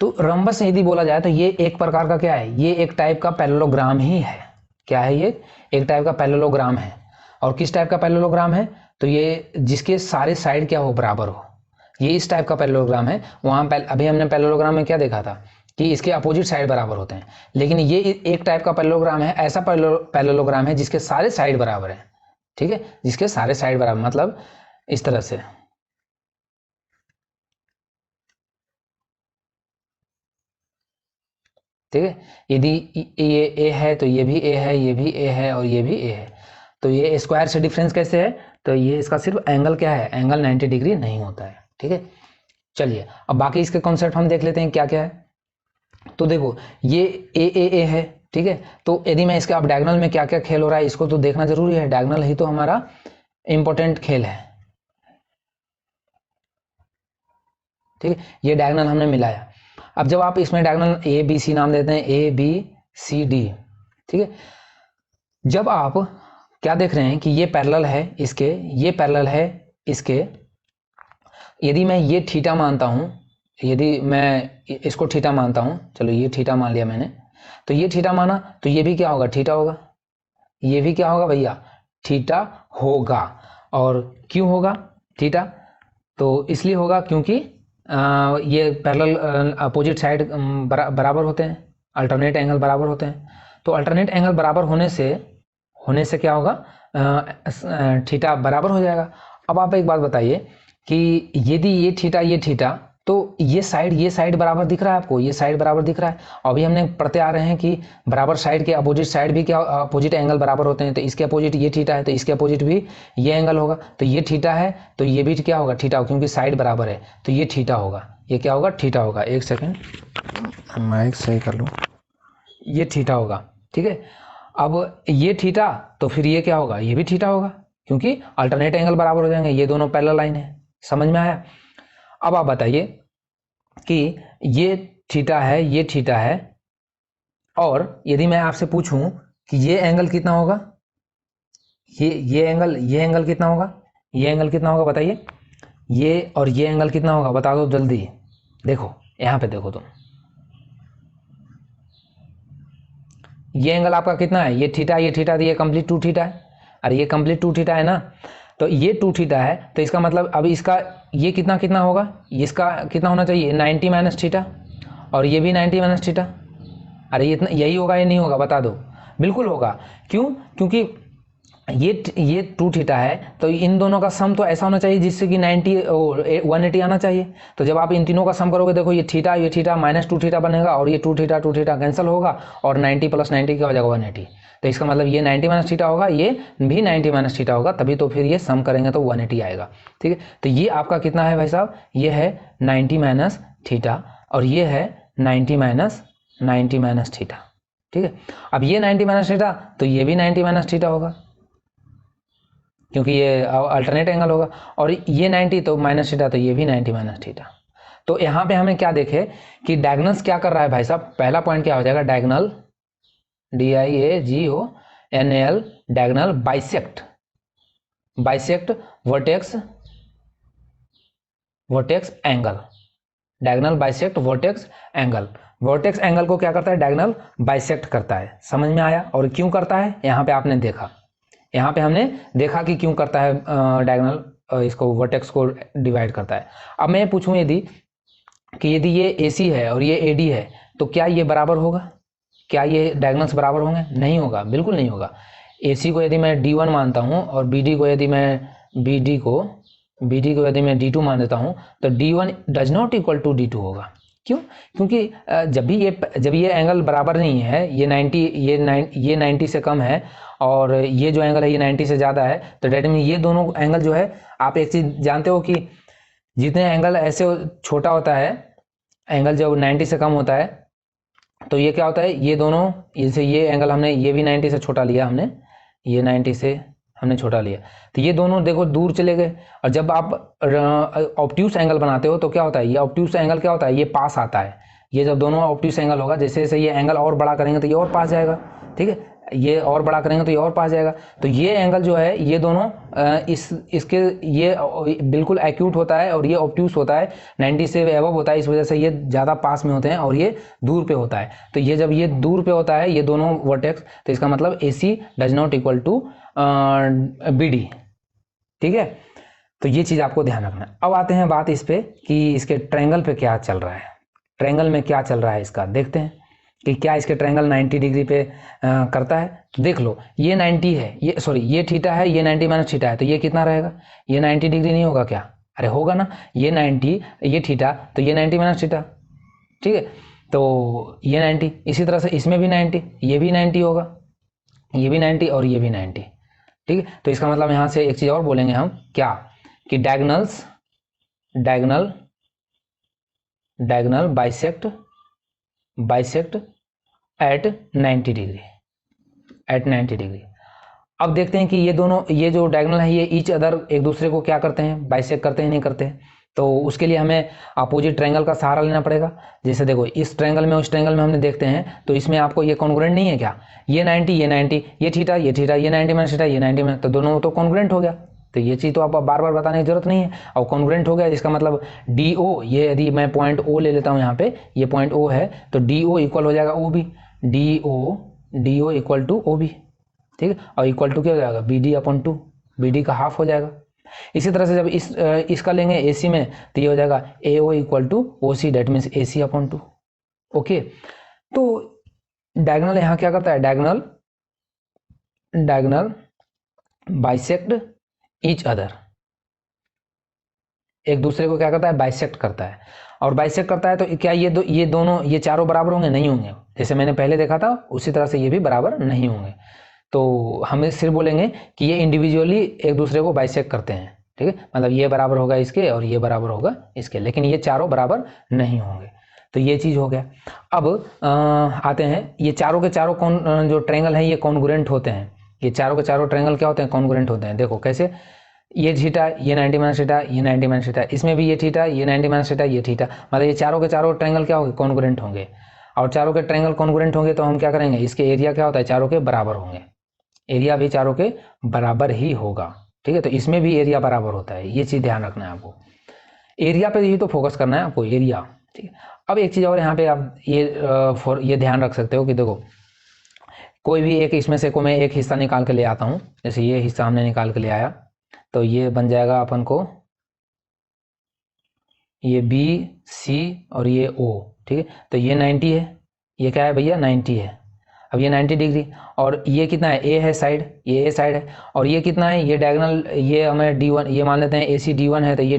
तो रोम्बस यदि बोला जाए तो ये एक प्रकार का क्या है, ये एक टाइप का पैरेललोग्राम ही है। क्या है ये, एक टाइप का पैरेललोग्राम है। और किस टाइप का पैरेललोग्राम है, तो ये जिसके सारे साइड क्या हो, बराबर हो, ये इस टाइप का पैरेललोग्राम है। वहाँ अभी हमने पैरेललोग्राम में क्या देखा था कि इसके अपोजिट साइड बराबर होते हैं, लेकिन ये एक टाइप का पैरेललोग्राम है, ऐसा पैरेललोग्राम है जिसके सारे साइड बराबर है, ठीक है, जिसके सारे साइड बराबर, मतलब इस तरह से, ठीक है। यदि ये ए है तो ये भी ए है, ये भी ए है और ये भी ए है, तो ये स्क्वायर से डिफरेंस कैसे है, तो ये इसका सिर्फ एंगल क्या है, एंगल 90 डिग्री नहीं होता है, ठीक है। चलिए अब बाकी इसके कॉन्सेप्ट हम देख लेते हैं क्या क्या है। तो देखो ये ए है, ठीक है। तो यदि मैं इसके अब डायगोनल में क्या क्या खेल हो रहा है इसको तो देखना जरूरी है, डायगोनल ही तो हमारा इंपॉर्टेंट खेल है, ठीक है। ये डायगोनल हमने मिलाया। अब जब आप इसमें डायगोनल ए बी सी नाम देते हैं, ए बी सी डी, ठीक है। जब आप क्या देख रहे हैं कि ये पैरेलल है इसके, ये पैरेलल है इसके, यदि मैं ये थीटा मानता हूं, यदि मैं इसको थीटा मानता हूं, चलो ये थीटा मान लिया मैंने, तो ये थीटा माना तो ये भी क्या होगा, थीटा होगा, ये भी क्या होगा भैया, थीटा होगा। और क्यों होगा थीटा, तो इसलिए होगा क्योंकि ये पैरेलल अपोजिट साइड बराबर होते हैं, अल्टरनेट एंगल बराबर होते हैं। तो अल्टरनेट एंगल बराबर होने से क्या होगा, थीटा बराबर हो जाएगा। अब आप एक बात बताइए कि यदि ये थीटा तो ये साइड बराबर दिख रहा है आपको, ये साइड बराबर दिख रहा है। अभी हमने पढ़ते आ रहे हैं कि बराबर साइड के अपोजिट साइड भी क्या, अपोजिट एंगल बराबर होते हैं। तो इसके अपोजिट ये थीटा है तो इसके अपोजिट भी ये एंगल होगा। तो ये थीटा है तो ये भी क्या होगा, थीटा होगा, क्योंकि साइड बराबर है तो ये थीटा होगा। ये क्या होगा, थीटा होगा। एक सेकेंड माइक सही कर लूँ, ये थीटा होगा। ठीक है, अब ये थीटा तो फिर ये क्या होगा, ये भी थीटा होगा, क्योंकि अल्टरनेट एंगल बराबर हो जाएंगे, ये दोनों पैरेलल लाइन है। समझ में आया? अब आप बताइए कि ये थीटा है, ये थीटा है, और यदि मैं आपसे पूछूं कि ये एंगल कितना होगा, ये एंगल कितना होगा, ये एंगल कितना होगा बताइए, ये और ये एंगल कितना होगा बता दो जल्दी। देखो यहां पे देखो तुम, ये एंगल आपका कितना है, ये थीटा, ये कंप्लीट 2 थीटा है। अरे ये कंप्लीट 2 थीटा है ना, तो ये 2 थीटा है तो इसका मतलब अब इसका ये कितना होगा, इसका कितना होना चाहिए 90 माइनस थीटा, और ये भी 90 माइनस थीटा। अरे ये इतना यही होगा या नहीं होगा बता दो। बिल्कुल होगा, क्यों, क्योंकि ये 2 थीटा है तो इन दोनों का सम तो ऐसा होना चाहिए जिससे कि 90 180 आना चाहिए। तो जब आप इन तीनों का सम करोगे, देखो ये थीटा माइनस 2 थीटा बनेगा, और ये 2 थीटा कैंसिल होगा, और 90 प्लस 90 क्या हो जाएगा 180। तो इसका मतलब ये 90 माइनस थीटा होगा, ये भी 90 माइनस थीटा होगा, तभी तो फिर ये सम करेंगे तो 180 आएगा। ठीक है, तो ये आपका कितना है भाई साहब, ये है 90 माइनस थीटा, और ये है 90 माइनस थीटा। ठीक है, अब ये 90 माइनस थीटा तो ये भी 90 माइनस थीटा होगा, क्योंकि ये अल्टरनेट एंगल होगा, और ये 90 तो माइनस थीटा, तो ये भी 90 माइनस थीटा। तो यहाँ पे हमें क्या देखे कि डायगोनल्स क्या कर रहा है भाई साहब, पहला पॉइंट क्या हो जाएगा, diagonal DIAGONAL, diagonal bisect vertex angle, diagonal bisect vertex angle. Vertex angle को क्या करता है, डायगोनल बाइसेक्ट करता है। समझ में आया? और क्यों करता है, यहाँ पे आपने देखा, यहाँ पे हमने देखा कि क्यों करता है, डायगोनल इसको वर्टेक्स को डिवाइड करता है। अब मैं पूछूं यदि ये AC है और ये AD है, तो क्या ये बराबर होगा, क्या ये डायगोनल्स बराबर होंगे? नहीं होगा, बिल्कुल नहीं होगा। AC को यदि मैं D1 मानता हूँ और BD को यदि मैं यदि मैं D2 मान देता हूँ, तो D1 does not equal to D2 होगा। क्यों? क्योंकि जब ये एंगल बराबर नहीं है, ये 90 से कम है, और ये जो एंगल है ये 90 से ज़्यादा है, तो डेट मीन ये दोनों एंगल जो है, आप एक चीज़ जानते हो कि जितने एंगल ऐसे छोटा होता है, एंगल जब 90 से कम होता है, तो ये क्या होता है, ये दोनों, जैसे ये एंगल हमने, ये भी 90 से छोटा लिया हमने, ये 90 से हमने छोटा लिया, तो ये दोनों देखो दूर चले गए। और जब आप ऑब्ट्यूस एंगल बनाते हो तो क्या होता है, ये ऑब्ट्यूस एंगल क्या होता है, ये पास आता है। ये जब दोनों ऑब्ट्यूस एंगल होगा, जैसे जैसे ये एंगल और बड़ा करेंगे तो ये और पास जाएगा। ठीक है, ये और बड़ा करेंगे तो ये और पास जाएगा। तो ये एंगल जो है, ये दोनों इसके ये बिल्कुल एक्यूट होता है, और ये ऑब्ट्यूस होता है, 90 से एबव होता है, इस वजह से ये ज़्यादा पास में होते हैं, और ये दूर पे होता है। तो ये जब ये दूर पे होता है, ये दोनों वर्टेक्स, तो इसका मतलब AC does not equal to BD। ठीक है, तो ये चीज़ आपको ध्यान रखना है। अब आते हैं बात इस पे कि इसके ट्रायंगल पे क्या चल रहा है, ट्रायंगल में क्या चल रहा है इसका, देखते हैं कि क्या इसके ट्रायंगल 90 डिग्री पे करता है। तो देख लो, ये 90 है, ये थीटा है, ये 90 माइनस थीटा है, तो ये कितना रहेगा, ये 90 डिग्री नहीं होगा क्या? अरे होगा ना, ये 90, ये थीटा, तो ये 90 माइनस थीटा। ठीक है, तो ये 90, इसी तरह से इसमें भी 90, ये भी 90 होगा, ये भी 90 और ये भी 90। ठीक है, तो इसका मतलब यहाँ से एक चीज़ और बोलेंगे हम, क्या कि डायगोनल बाइसेक्ट एट 90 डिग्री। अब देखते हैं कि ये दोनों, ये जो डायगोनल है, ये ईच अदर एक दूसरे को क्या करते हैं, बाइसेक्ट करते हैं, नहीं करते हैं। तो उसके लिए हमें अपोजिट ट्रायंगल का सहारा लेना पड़ेगा। जैसे देखो, इस ट्रायंगल में उस ट्रायंगल में हमने देखते हैं, तो इसमें आपको ये कॉन्ग्रुएंट नहीं है क्या, ये 90 ये थीटा, ये 90 माइनस थीटा, ये 90 माइनस, तो दोनों तो कॉन्ग्रुएंट हो गया। तो ये चीज़ तो आप बार बार बताने की जरूरत नहीं है, और कॉन्ग्रुएंट हो गया, जिसका मतलब DO, ये यदि मैं पॉइंट O ले लेता हूँ यहाँ पे, ये पॉइंट O है, तो DO इक्वल हो जाएगा OB, DO equal to OB। ठीक है, और इक्वल टू क्या हो जाएगा, BD/2, BD का हाफ हो जाएगा। इसी तरह से जब इसका लेंगे AC में तो ये हो जाएगा AO equal to OC, that means AC upon 2। Okay, तो डायगोनल यहाँ क्या करता है, डायगोनल बाइसेक्ट ईच अदर, एक दूसरे को क्या करता है, बाइसेक्ट करता है। और बाइसेक्ट करता है तो क्या ये दोनों ये चारों बराबर होंगे, नहीं होंगे। जैसे मैंने पहले देखा था उसी तरह से ये भी बराबर नहीं होंगे। तो हम सिर्फ बोलेंगे कि ये इंडिविजुअली एक दूसरे को बाइसेक्ट करते हैं, ठीक है, मतलब ये बराबर होगा इसके और ये बराबर होगा इसके, लेकिन ये चारों बराबर नहीं होंगे। तो ये चीज़ हो गया। अब आते हैं, ये चारों के चारों जो ट्रायंगल हैं ये कॉन्ग्रुएंट होते हैं। ये चारों के चारों ट्रायंगल क्या होते हैं, कॉन्ग्रुएंट होते हैं। देखो कैसे, ये थीटा, ये 90 माइनस थीटा, ये 90 माइनस थीटा, इसमें भी ये थीटा, ये 90 माइनस थीटा, ये थीटा, मतलब ये चारों के चारों ट्रायंगल क्या होंगे, कॉन्ग्रुएंट होंगे। और चारों के ट्रायंगल कॉन्ग्रुएंट होंगे तो हम क्या करेंगे, इसके एरिया क्या होता है, चारों के बराबर होंगे। एरिया भी चारों के बराबर ही होगा, ठीक है। तो इसमें भी एरिया बराबर होता है, ये चीज़ ध्यान रखना है आपको। एरिया पे ही तो फोकस करना है आपको, एरिया, ठीक है। अब एक चीज़ और यहाँ पे आप ये ध्यान रख सकते हो कि देखो कोई भी एक इसमें से को मैं एक हिस्सा निकाल के ले आता हूँ। जैसे ये हिस्सा हमने निकाल के ले आया तो ये बन जाएगा अपन को ये BC और ये O, ठीक है। तो ये 90 है, ये क्या है भैया, 90 है। अब ये 90 डिग्री, और ये कितना है, A है साइड, ये A साइड है। और ये कितना है, ये डायगोनल, ये हमें D1, ये मान लेते हैं AC D1 है, तो ये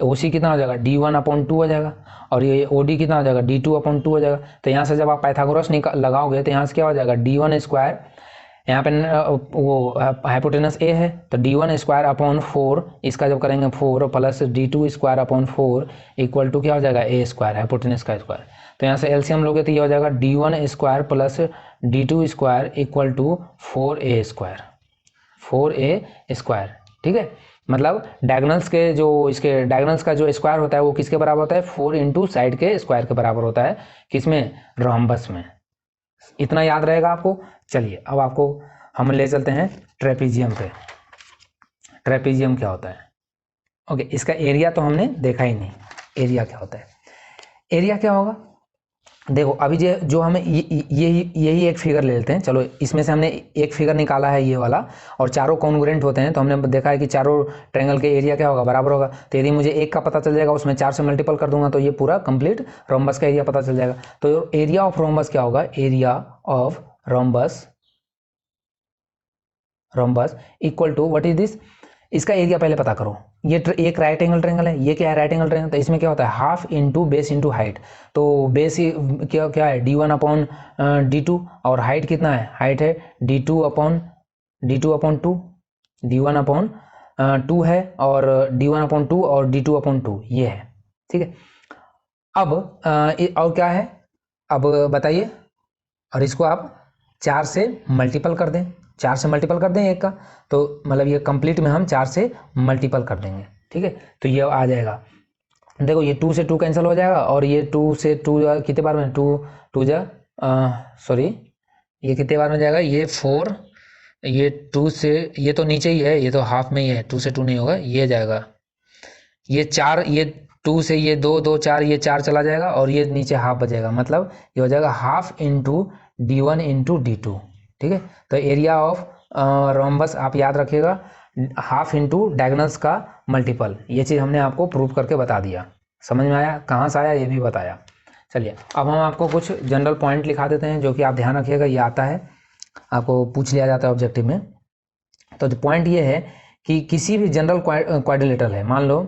OC कितना हो जाएगा, D1 अपॉन 2 हो जाएगा। और ये OD कितना हो जाएगा, D2 अपॉन 2 हो जाएगा। तो यहाँ से जब आप पाइथागोरस लगाओगे तो यहाँ से क्या हो जाएगा, D1 स्क्वायर, यहाँ पे वो हाइपोटेनस A है तो D1 स्क्वायर अपॉन 4, इसका जब करेंगे 4 plus D2 square upon 4 equal to क्या हो जाएगा, A स्क्वायर, हाइपोटेनस का स्क्वायर। तो यहाँ से एलसीएम लोगे तो ये हो जाएगा D1 square plus D2 square equal to 4A square, 4A square, ठीक है। मतलब डायगोनल्स के जो इसके डायगोनल्स का जो स्क्वायर होता है वो किसके बराबर होता है, 4 इंटू साइड के स्क्वायर के बराबर होता है, किसमें, रोम्बस में। इतना याद रहेगा आपको। चलिए अब आपको हम ले चलते हैं ट्रेपीजियम पे। ट्रेपीजियम क्या होता है, ओके। इसका एरिया तो हमने देखा ही नहीं, एरिया क्या होता है। एरिया क्या होगा, देखो अभी जो हमें यही एक फिगर ले लेते हैं। चलो इसमें से हमने एक फिगर निकाला है ये वाला, और चारों कॉन्ग्रुएंट होते हैं तो हमने देखा है कि चारों ट्रायंगल के एरिया क्या होगा, बराबर होगा। तो यदि मुझे एक का पता चल जाएगा, उसमें 4 से मल्टीपल कर दूंगा तो ये पूरा कंप्लीट रोम्बस का एरिया पता चल जाएगा। तो एरिया ऑफ रोम्बस क्या होगा, area of rhombus equal to what is this, इसका एरिया पहले पता करो। ये एक राइट एंगल ट्रायंगल है, ये क्या है, राइट एंगल ट्रायंगल। तो इसमें क्या होता है, half into base into height. तो बेस क्या है, D1 अपॉन D2, और हाइट कितना है, हाइट है D2 अपॉन 2, D1 अपॉन 2 है, और D1 अपॉन 2 और D2 अपॉन 2 ये है, ठीक है। अब और क्या है, अब बताइए, और इसको आप 4 से मल्टीपल कर दें, 4 से मल्टीपल कर दें एक का, तो मतलब ये कंप्लीट में हम 4 से मल्टीपल कर देंगे, ठीक है। तो ये आ जाएगा, देखो ये 2 से 2 कैंसिल हो जाएगा, और ये 2 से 2 कितने बार में, 2 जा सॉरी ये कितने बार में जाएगा, ये 4, ये 2 से, ये तो नीचे ही है, ये तो हाफ में ही है, 2 से 2 नहीं होगा, ये जाएगा, ये 4, ये 2 से ये 2 2 4, ये 4 चला जाएगा, और ये नीचे हाफ बचेगा, मतलब ये हो जाएगा half into D1 into D2, ठीक है। तो एरिया ऑफ रोम्बस आप याद रखिएगा, हाफ इंटू डायगोनल्स का मल्टीपल। ये चीज़ हमने आपको प्रूव करके बता दिया, समझ में आया, कहाँ से आया ये भी बताया। चलिए अब हम आपको कुछ जनरल पॉइंट लिखा देते हैं जो कि आप ध्यान रखिएगा, ये आता है, आपको पूछ लिया जाता है ऑब्जेक्टिव में। तो पॉइंट ये है कि किसी भी जनरल क्वाड्रिलेटरल है, मान लो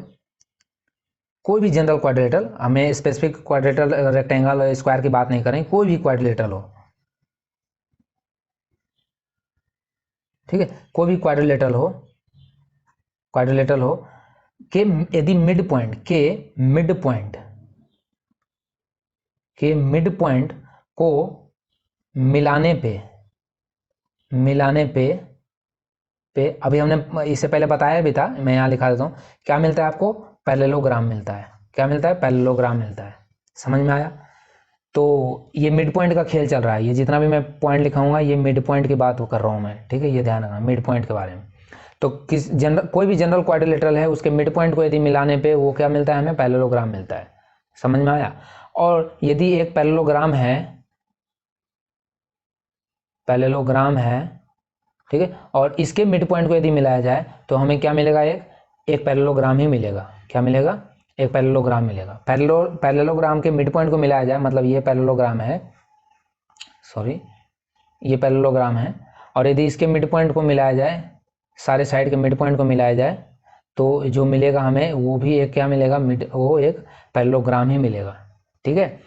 कोई भी जनरल क्वाड्रिलेटरल, हमें स्पेसिफिक क्वाड्रिलेटरल, रेक्टेंगल, स्क्वायर की बात नहीं करें, कोई भी क्वाड्रिलेटरल हो, ठीक है, कोई भी क्वाड्रिलेटरल हो के यदि मिड पॉइंट को मिलाने पे अभी हमने इससे पहले बताया भी था, मैं यहाँ लिखा देता हूँ, क्या मिलता है आपको, पैरेललोग्राम मिलता है। क्या मिलता है, पैरेललोग्राम मिलता है, समझ में आया। तो ये मिड पॉइंट का खेल चल रहा है, ये जितना भी मैं पॉइंट लिखाऊंगा ये मिड पॉइंट की बात कर रहा हूँ मैं, ठीक है, ये ध्यान रखना मिड पॉइंट के बारे में। तो कोई भी जनरल क्वाड्रिलेटरल है उसके मिड पॉइंट को यदि मिलाने पे वो क्या मिलता है, हमें पैरेललोग्राम मिलता है, समझ में आया। और यदि एक पैरेललोग्राम है, ठीक है, और इसके मिड पॉइंट को यदि मिलाया जाए तो हमें क्या मिलेगा, एक एक पैरेललोग्राम ही मिलेगा। क्या मिलेगा? एक पैरेललोग्राम मिलेगा। पैरेललोग्राम के मिड पॉइंट को मिलाया जाए, मतलब ये पैरेललोग्राम है, सॉरी ये पैरेललोग्राम है, और यदि इसके मिड पॉइंट को मिलाया जाए, सारे साइड के मिड पॉइंट को मिलाया जाए, तो जो मिलेगा हमें वो भी एक क्या मिलेगा? वो एक पैरेललोग्राम ही मिलेगा। ठीक है।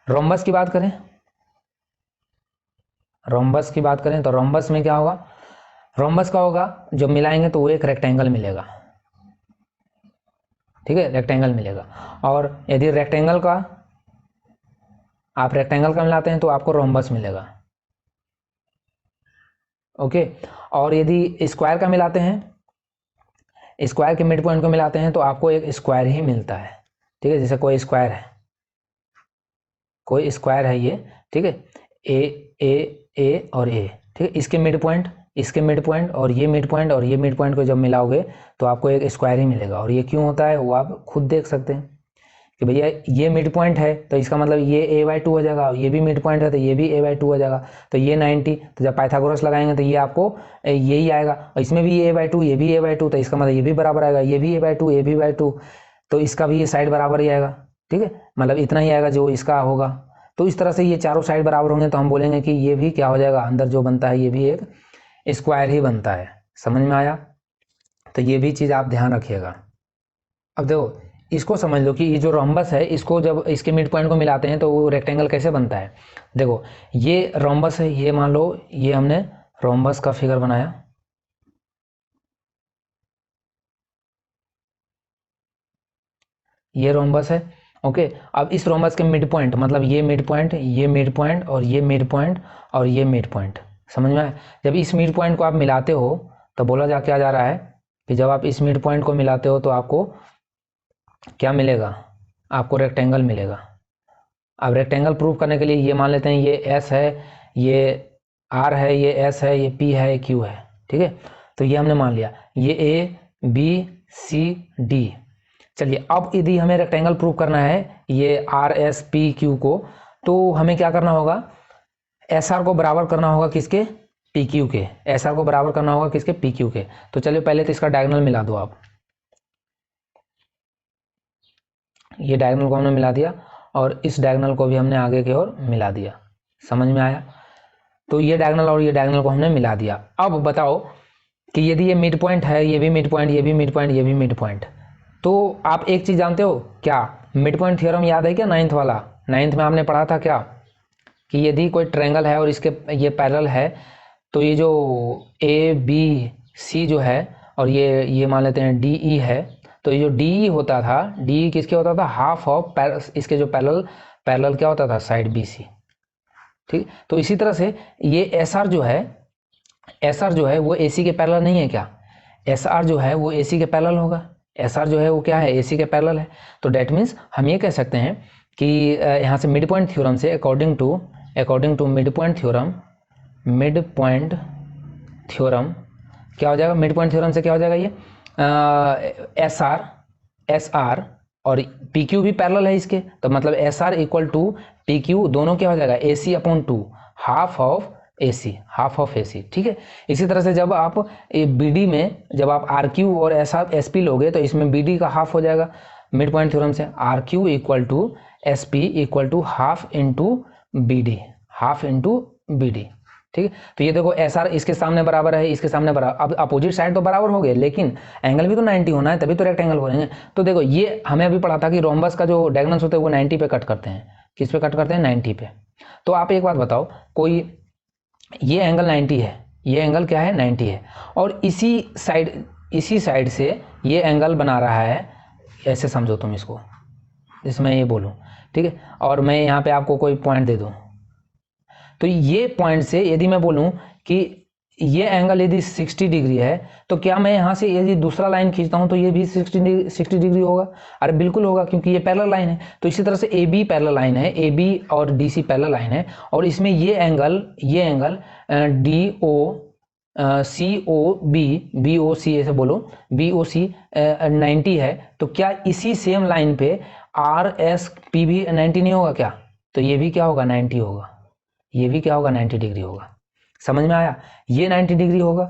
रोम्बस की बात करें, रोम्बस की बात करें तो रोम्बस में क्या होगा? रोम्बस का होगा जब मिलाएंगे तो वो एक रेक्टेंगल मिलेगा। ठीक है, रेक्टेंगल मिलेगा। और यदि रेक्टेंगल का आप रेक्टेंगल का मिलाते हैं तो आपको रोम्बस मिलेगा। ओके। और यदि स्क्वायर का मिलाते हैं, स्क्वायर के मिड पॉइंट को मिलाते हैं तो आपको एक स्क्वायर ही मिलता है। ठीक है, जैसे कोई स्क्वायर है, कोई स्क्वायर है ये। ठीक है, ए ए ए और ए। ठीक है, इसके मिड पॉइंट, इसके मिड पॉइंट और ये मिड पॉइंट और ये मिड पॉइंट को जब मिलाओगे तो आपको एक स्क्वायर ही मिलेगा। और ये क्यों होता है वो आप खुद देख सकते हैं कि भैया ये मिड पॉइंट है तो इसका मतलब ये a/2 हो जाएगा, ये भी मिड पॉइंट है तो ये भी a/2 हो जाएगा, तो ये 90। तो जब पाइथागोरस लगाएंगे तो ये आपको यही आएगा, और इसमें भी a/2, ये भी a/2, तो इसका मतलब ये भी बराबर आएगा, ये भी a/2, ये भी a/2, तो इसका भी ये साइड बराबर ही आएगा। ठीक है, मतलब इतना ही आएगा जो इसका होगा। तो इस तरह से ये चारों साइड बराबर होंगे तो हम बोलेंगे कि ये भी क्या हो जाएगा? अंदर जो बनता है ये भी एक स्क्वायर ही बनता है। समझ में आया? तो ये भी चीज़ आप ध्यान रखिएगा। अब देखो, इसको समझ लो कि ये जो रोम्बस है, इसको जब इसके मिड पॉइंट को मिलाते हैं तो वो रेक्टेंगल कैसे बनता है। देखो, ये रोम्बस है, ये मान लो ये हमने रोम्बस का फिगर बनाया, ये रोम्बस है। ओके, अब इस रोम्बस के मिड पॉइंट, मतलब ये मिड पॉइंट, ये मिड पॉइंट और ये मिड पॉइंट और ये मिड पॉइंट, समझ में आया? जब इस मिड पॉइंट को आप मिलाते हो तो बोला क्या जा रहा है कि जब आप इस मिड पॉइंट को मिलाते हो तो आपको क्या मिलेगा? आपको रेक्टेंगल मिलेगा। अब रेक्टेंगल प्रूव करने के लिए ये मान लेते हैं ये एस है, ये आर है, ये एस है, ये पी है, ये क्यू है। ठीक है, तो ये हमने मान लिया, ये ए बी सी डी। चलिए, अब यदि हमें रेक्टेंगल प्रूव करना है ये आर एस पी क्यू को, तो हमें क्या करना होगा? एस आर को बराबर करना होगा किसके? पी क्यू के। एस आर को बराबर करना होगा किसके? पी क्यू के। तो चलिए पहले तो इसका डायगोनल मिला दो आप। ये डायगोनल को हमने मिला दिया और इस डायगोनल को भी हमने आगे की ओर मिला दिया। समझ में आया? तो ये डायगोनल और ये डायगोनल को हमने मिला दिया। अब बताओ कि यदि ये मिड पॉइंट है, ये भी मिड पॉइंट, ये भी मिड पॉइंट, ये भी मिड पॉइंट, तो आप एक चीज़ जानते हो क्या? मिड पॉइंट थ्योरम याद है क्या? 9th वाला, 9th में आपने पढ़ा था क्या कि यदि कोई ट्रायंगल है और इसके ये पैरेलल है तो ये जो ए बी सी जो है और ये मान लेते हैं डी ई है, तो ये जो डी ई होता था, डी ई किसके होता था? हाफ ऑफ इसके जो पैरेलल क्या होता था? Side B C. ठीक, तो इसी तरह से ये एस आर जो है, एस आर जो है वो ए सी के पैरेलल नहीं है क्या? एस आर जो है वो ए सी के पैरेलल होगा। एस आर जो है वो क्या है? ए सी के पैरेलल है। तो डेट मीन्स हम ये कह सकते हैं कि यहाँ से मिड पॉइंट थ्योरम से according to mid point theorem, mid point theorem क्या हो जाएगा? मिड पॉइंट थ्योरम से क्या हो जाएगा? ये एस आर और पी क्यू भी पैरेलल है इसके, तो मतलब S R equal to P Q, दोनों क्या हो जाएगा? A C upon two, half of A C, half of A C. ठीक है, इसी तरह से जब आप बी डी में जब आप आर क्यू और एस पी लोगे तो इसमें बी डी का हाफ हो जाएगा मिड पॉइंट थ्योरम से। R Q equal to S P equal to half into B D, half into B D. ठीक है, तो ये देखो एस आर इसके सामने बराबर है, इसके सामने बराबर, अब अपोजिट साइड तो बराबर हो गए लेकिन एंगल भी तो 90 होना है, तभी तो रेक्टेंगल बनेंगे। तो देखो ये हमें अभी पढ़ा था कि रोम्बस का जो डायगोनल्स होते हैं वो 90 पे कट करते हैं। किस पे कट करते हैं? 90 पे। तो आप एक बात बताओ, कोई ये एंगल 90 है, ये एंगल क्या है? 90 है, और इसी साइड से ये एंगल बना रहा है, ऐसे समझो तुम इसको, जिसमें ये बोलूँ। ठीक है, और मैं यहाँ पे आपको कोई पॉइंट दे दूँ, तो ये पॉइंट से यदि मैं बोलूं कि ये एंगल यदि 60 डिग्री है तो क्या मैं यहाँ से यदि दूसरा लाइन खींचता हूँ तो ये भी 60 डिग्री होगा? अरे बिल्कुल होगा, क्योंकि ये पैरेलल लाइन है। तो इसी तरह से ए बी पैरेलल लाइन है, ए बी और डी सी पैरेलल लाइन है, और इसमें ये एंगल डी ओ सी ओ बी ओ सी ऐसे बोलो, बी ओ सी 90 है, तो क्या इसी सेम लाइन पे आर एस पी भी 90 नहीं होगा क्या? तो ये भी क्या होगा? 90 होगा, ये भी क्या होगा? 90 डिग्री होगा। समझ में आया? ये 90 डिग्री होगा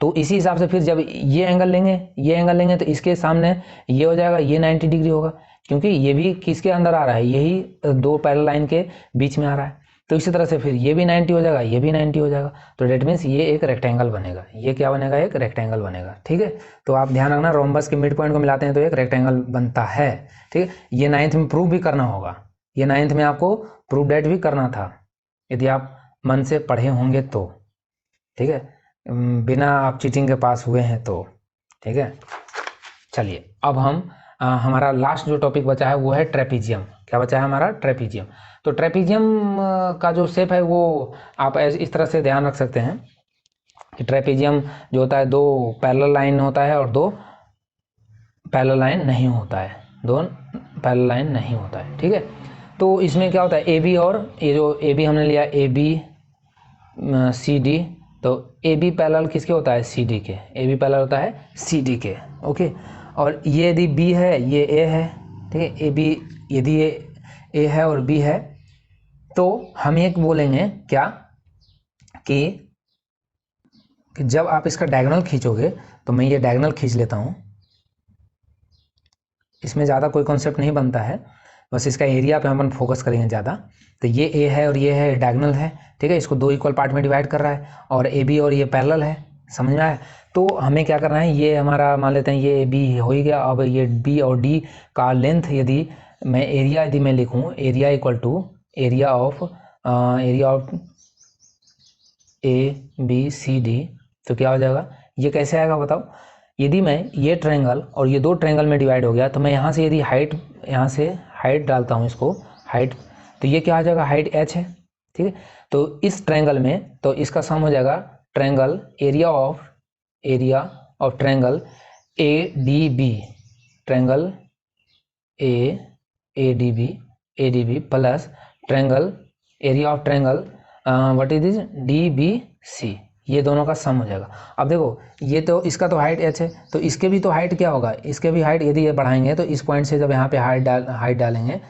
तो इसी हिसाब से फिर जब ये एंगल लेंगे तो इसके सामने ये हो जाएगा, ये 90 डिग्री होगा, क्योंकि ये भी किसके अंदर आ रहा है, यही दो पैरेलल लाइन के बीच में आ रहा है। तो इसी तरह से फिर ये भी 90 हो जाएगा, ये भी 90 हो जाएगा। तो डेट मीन्स ये एक रेक्टेंगल बनेगा। ये क्या बनेगा, एक रेक्टेंगल बनेगा। ठीक है, तो आप ध्यान रखना, रोम्बस के मिड पॉइंट को मिलाते हैं तो एक रेक्टेंगल बनता है। ठीक है, ये 9th में प्रूव भी करना होगा, ये 9th में आपको प्रूव डेट भी करना था, यदि आप मन से पढ़े होंगे तो। ठीक है, बिना आप चीटिंग के पास हुए हैं तो। ठीक है, चलिए अब हम हमारा लास्ट जो टॉपिक बचा है वो है ट्रेपीजियम। क्या बचा है हमारा, ट्रेपीजियम। तो ट्रेपीजियम का जो शेप है वो आप इस तरह से ध्यान रख सकते हैं कि ट्रेपीजियम जो होता है, दो पैरेलल लाइन होता है और दो पैरेलल लाइन नहीं होता है, दो पैरेलल लाइन नहीं होता है। ठीक है, तो इसमें क्या होता है, ए बी, और ये जो ए बी हमने लिया, ए बी सी डी, तो ए बी पैरेलल किसके होता है, सी डी के। ए बी पैरेलल होता है सी डी के। ओके, और ये यदि बी है, ये ए है। ठीक है, ए बी यदि ये ए है और बी है, तो हम एक बोलेंगे क्या कि जब आप इसका डायगोनल खींचोगे, तो मैं ये डायगोनल खींच लेता हूँ, इसमें ज़्यादा कोई कॉन्सेप्ट नहीं बनता है, बस इसका एरिया पे हम फोकस करेंगे ज़्यादा। तो ये ए है और ये है, डायगोनल है। ठीक है, इसको दो इक्वल पार्ट में डिवाइड कर रहा है, और ए बी और ये पैरेलल है। समझ में आया? तो हमें क्या करना है, ये हमारा मान लेते हैं ये बी हो ही गया। अब ये बी और डी का लेंथ, यदि मैं एरिया यदि मैं लिखूँ, area equal to area of A B C D, तो क्या हो जाएगा, ये कैसे आएगा बताओ। यदि मैं ये ट्रायंगल और ये दो ट्रायंगल में डिवाइड हो गया, तो मैं यहाँ से यदि हाइट, यहाँ से हाइट डालता हूँ, इसको हाइट, तो ये क्या आ जाएगा, हाइट h है। ठीक है, तो इस ट्रायंगल में, तो इसका सम हो जाएगा triangle area of triangle A D B, triangle A D B plus triangle area of triangle what is this, D B C, ये दोनों का सम हो जाएगा। अब देखो, ये तो इसका तो हाइट h है, तो इसके भी तो हाइट क्या होगा, इसके भी हाइट यदि ये बढ़ाएंगे, तो इस पॉइंट से जब यहाँ पे हाइट डालेंगे,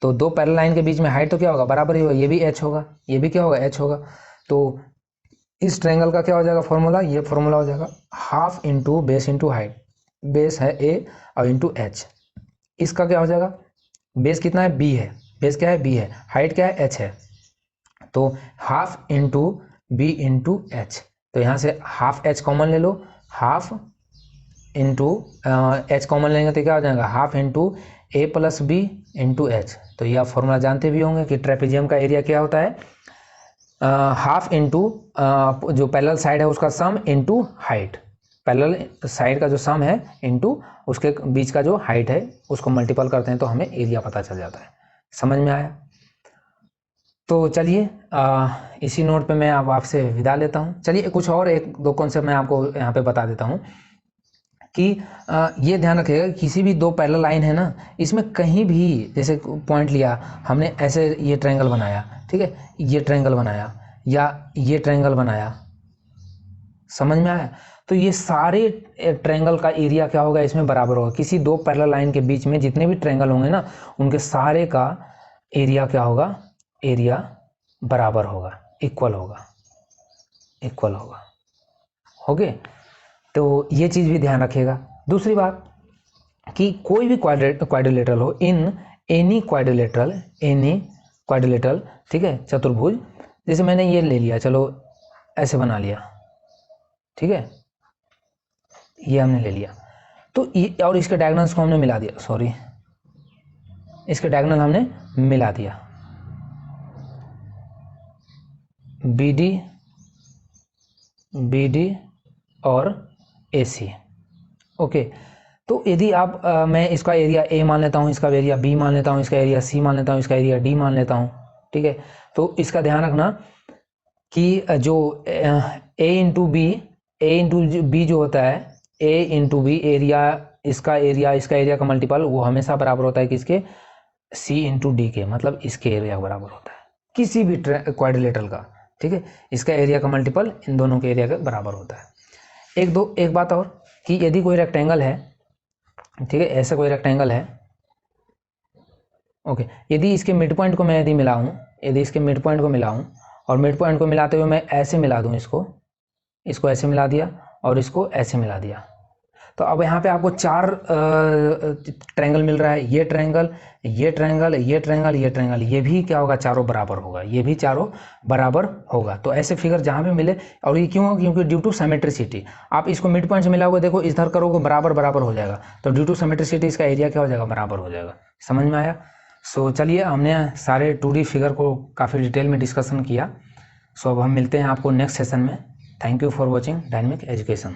तो दो पैरेलल लाइन के बीच में हाइट तो क्या होगा, बराबर ही होगा, ये भी h होगा, ये भी क्या होगा, h होगा। तो इस ट्रायंगल का क्या हो जाएगा फॉर्मूला, ये फॉर्मूला हो जाएगा half into base into height, base है a और इंटू h। इसका क्या हो जाएगा, बेस कितना है, b है, बेस क्या है, b है, हाइट क्या है, h है, तो half into b into h। तो यहाँ से हाफ h कॉमन ले लो, हाफ इंटू h कॉमन लेंगे तो क्या हो जाएगा, half into a plus B into h। तो ये आप फॉर्मूला जानते भी होंगे कि ट्रेपेजियम का एरिया क्या होता है, हाफ इंटू जो पैरेलल साइड है उसका सम इंटू हाइट, पैरेलल साइड का जो सम है इंटू उसके बीच का जो हाइट है, उसको मल्टीपल करते हैं तो हमें एरिया पता चल जाता है। समझ में आया? तो चलिए इसी नोट पे मैं अब आपसे विदा लेता हूँ। चलिए कुछ और एक दो कॉन्सेप्ट मैं आपको यहाँ पे बता देता हूँ कि ये ध्यान रखिएगा, किसी भी दो पैरेलल लाइन है ना, इसमें कहीं भी जैसे पॉइंट लिया हमने, ऐसे ये ट्रायंगल बनाया, ठीक है, ये ट्रायंगल बनाया या ये ट्रायंगल बनाया, समझ में आया? तो ये सारे ट्रायंगल का एरिया क्या होगा, इसमें बराबर होगा। किसी दो पैरेलल लाइन के बीच में जितने भी ट्रायंगल होंगे ना, उनके सारे का एरिया क्या होगा, एरिया बराबर होगा, इक्वल होगा, इक्वल होगा। ओके, तो ये चीज़ भी ध्यान रखिएगा। दूसरी बात कि कोई भी क्वाड्रिलेटरल हो, इन एनी क्वाड्रिलेटरल, ठीक है, चतुर्भुज, जैसे मैंने ये ले लिया, चलो ऐसे बना लिया, ठीक है, ये हमने ले लिया, तो ये और इसके डायगोनल्स को हमने मिला दिया, सॉरी, इसके डायगोनल हमने मिला दिया, बी डी और ए सी। ओके, तो यदि आप मैं इसका एरिया ए मान लेता हूँ, इसका एरिया बी मान लेता हूँ, इसका एरिया सी मान लेता हूँ, इसका एरिया डी मान लेता हूँ, ठीक है, तो इसका ध्यान रखना कि जो ए इंटू बी जो होता है, ए इंटू बी एरिया, इसका एरिया का मल्टीपल वो हमेशा बराबर होता है किसके, सी इंटू डी के, मतलब इसके एरिया बराबर होता है किसी भी क्वाड्रिलेटरल का, ठीक है, इसका एरिया का मल्टीपल इन दोनों के एरिया के बराबर होता है। एक बात और कि यदि कोई रेक्टेंगल है, ठीक है, ऐसा कोई रेक्टेंगल है, ओके, यदि इसके मिड पॉइंट को मैं यदि मिलाऊं, यदि इसके मिड पॉइंट को मिलाऊं और मिड पॉइंट को मिलाते हुए मैं ऐसे मिला दूं इसको, इसको ऐसे मिला दिया और इसको ऐसे मिला दिया। तो अब यहाँ पे आपको 4 ट्रायंगल मिल रहा है, ये ट्रायंगल, ये ट्रायंगल, ये ट्रायंगल, ये ट्रायंगल, ये भी क्या होगा, चारों बराबर होगा, ये भी चारों बराबर होगा। तो ऐसे फिगर जहाँ भी मिले, और ये क्यों, क्योंकि ड्यू टू सिमेट्रिसिटी, आप इसको मिड पॉइंट से मिलाओगे, देखो इधर करोगे बराबर बराबर हो जाएगा, तो ड्यू टू सिमेट्रिसिटी इसका एरिया क्या हो जाएगा, बराबर हो जाएगा। समझ में आया? सो चलिए, हमने सारे 2D फिगर को काफ़ी डिटेल में डिस्कशन किया। सो अब हम मिलते हैं आपको नेक्स्ट सेशन में। Thank you for watching dynamic education.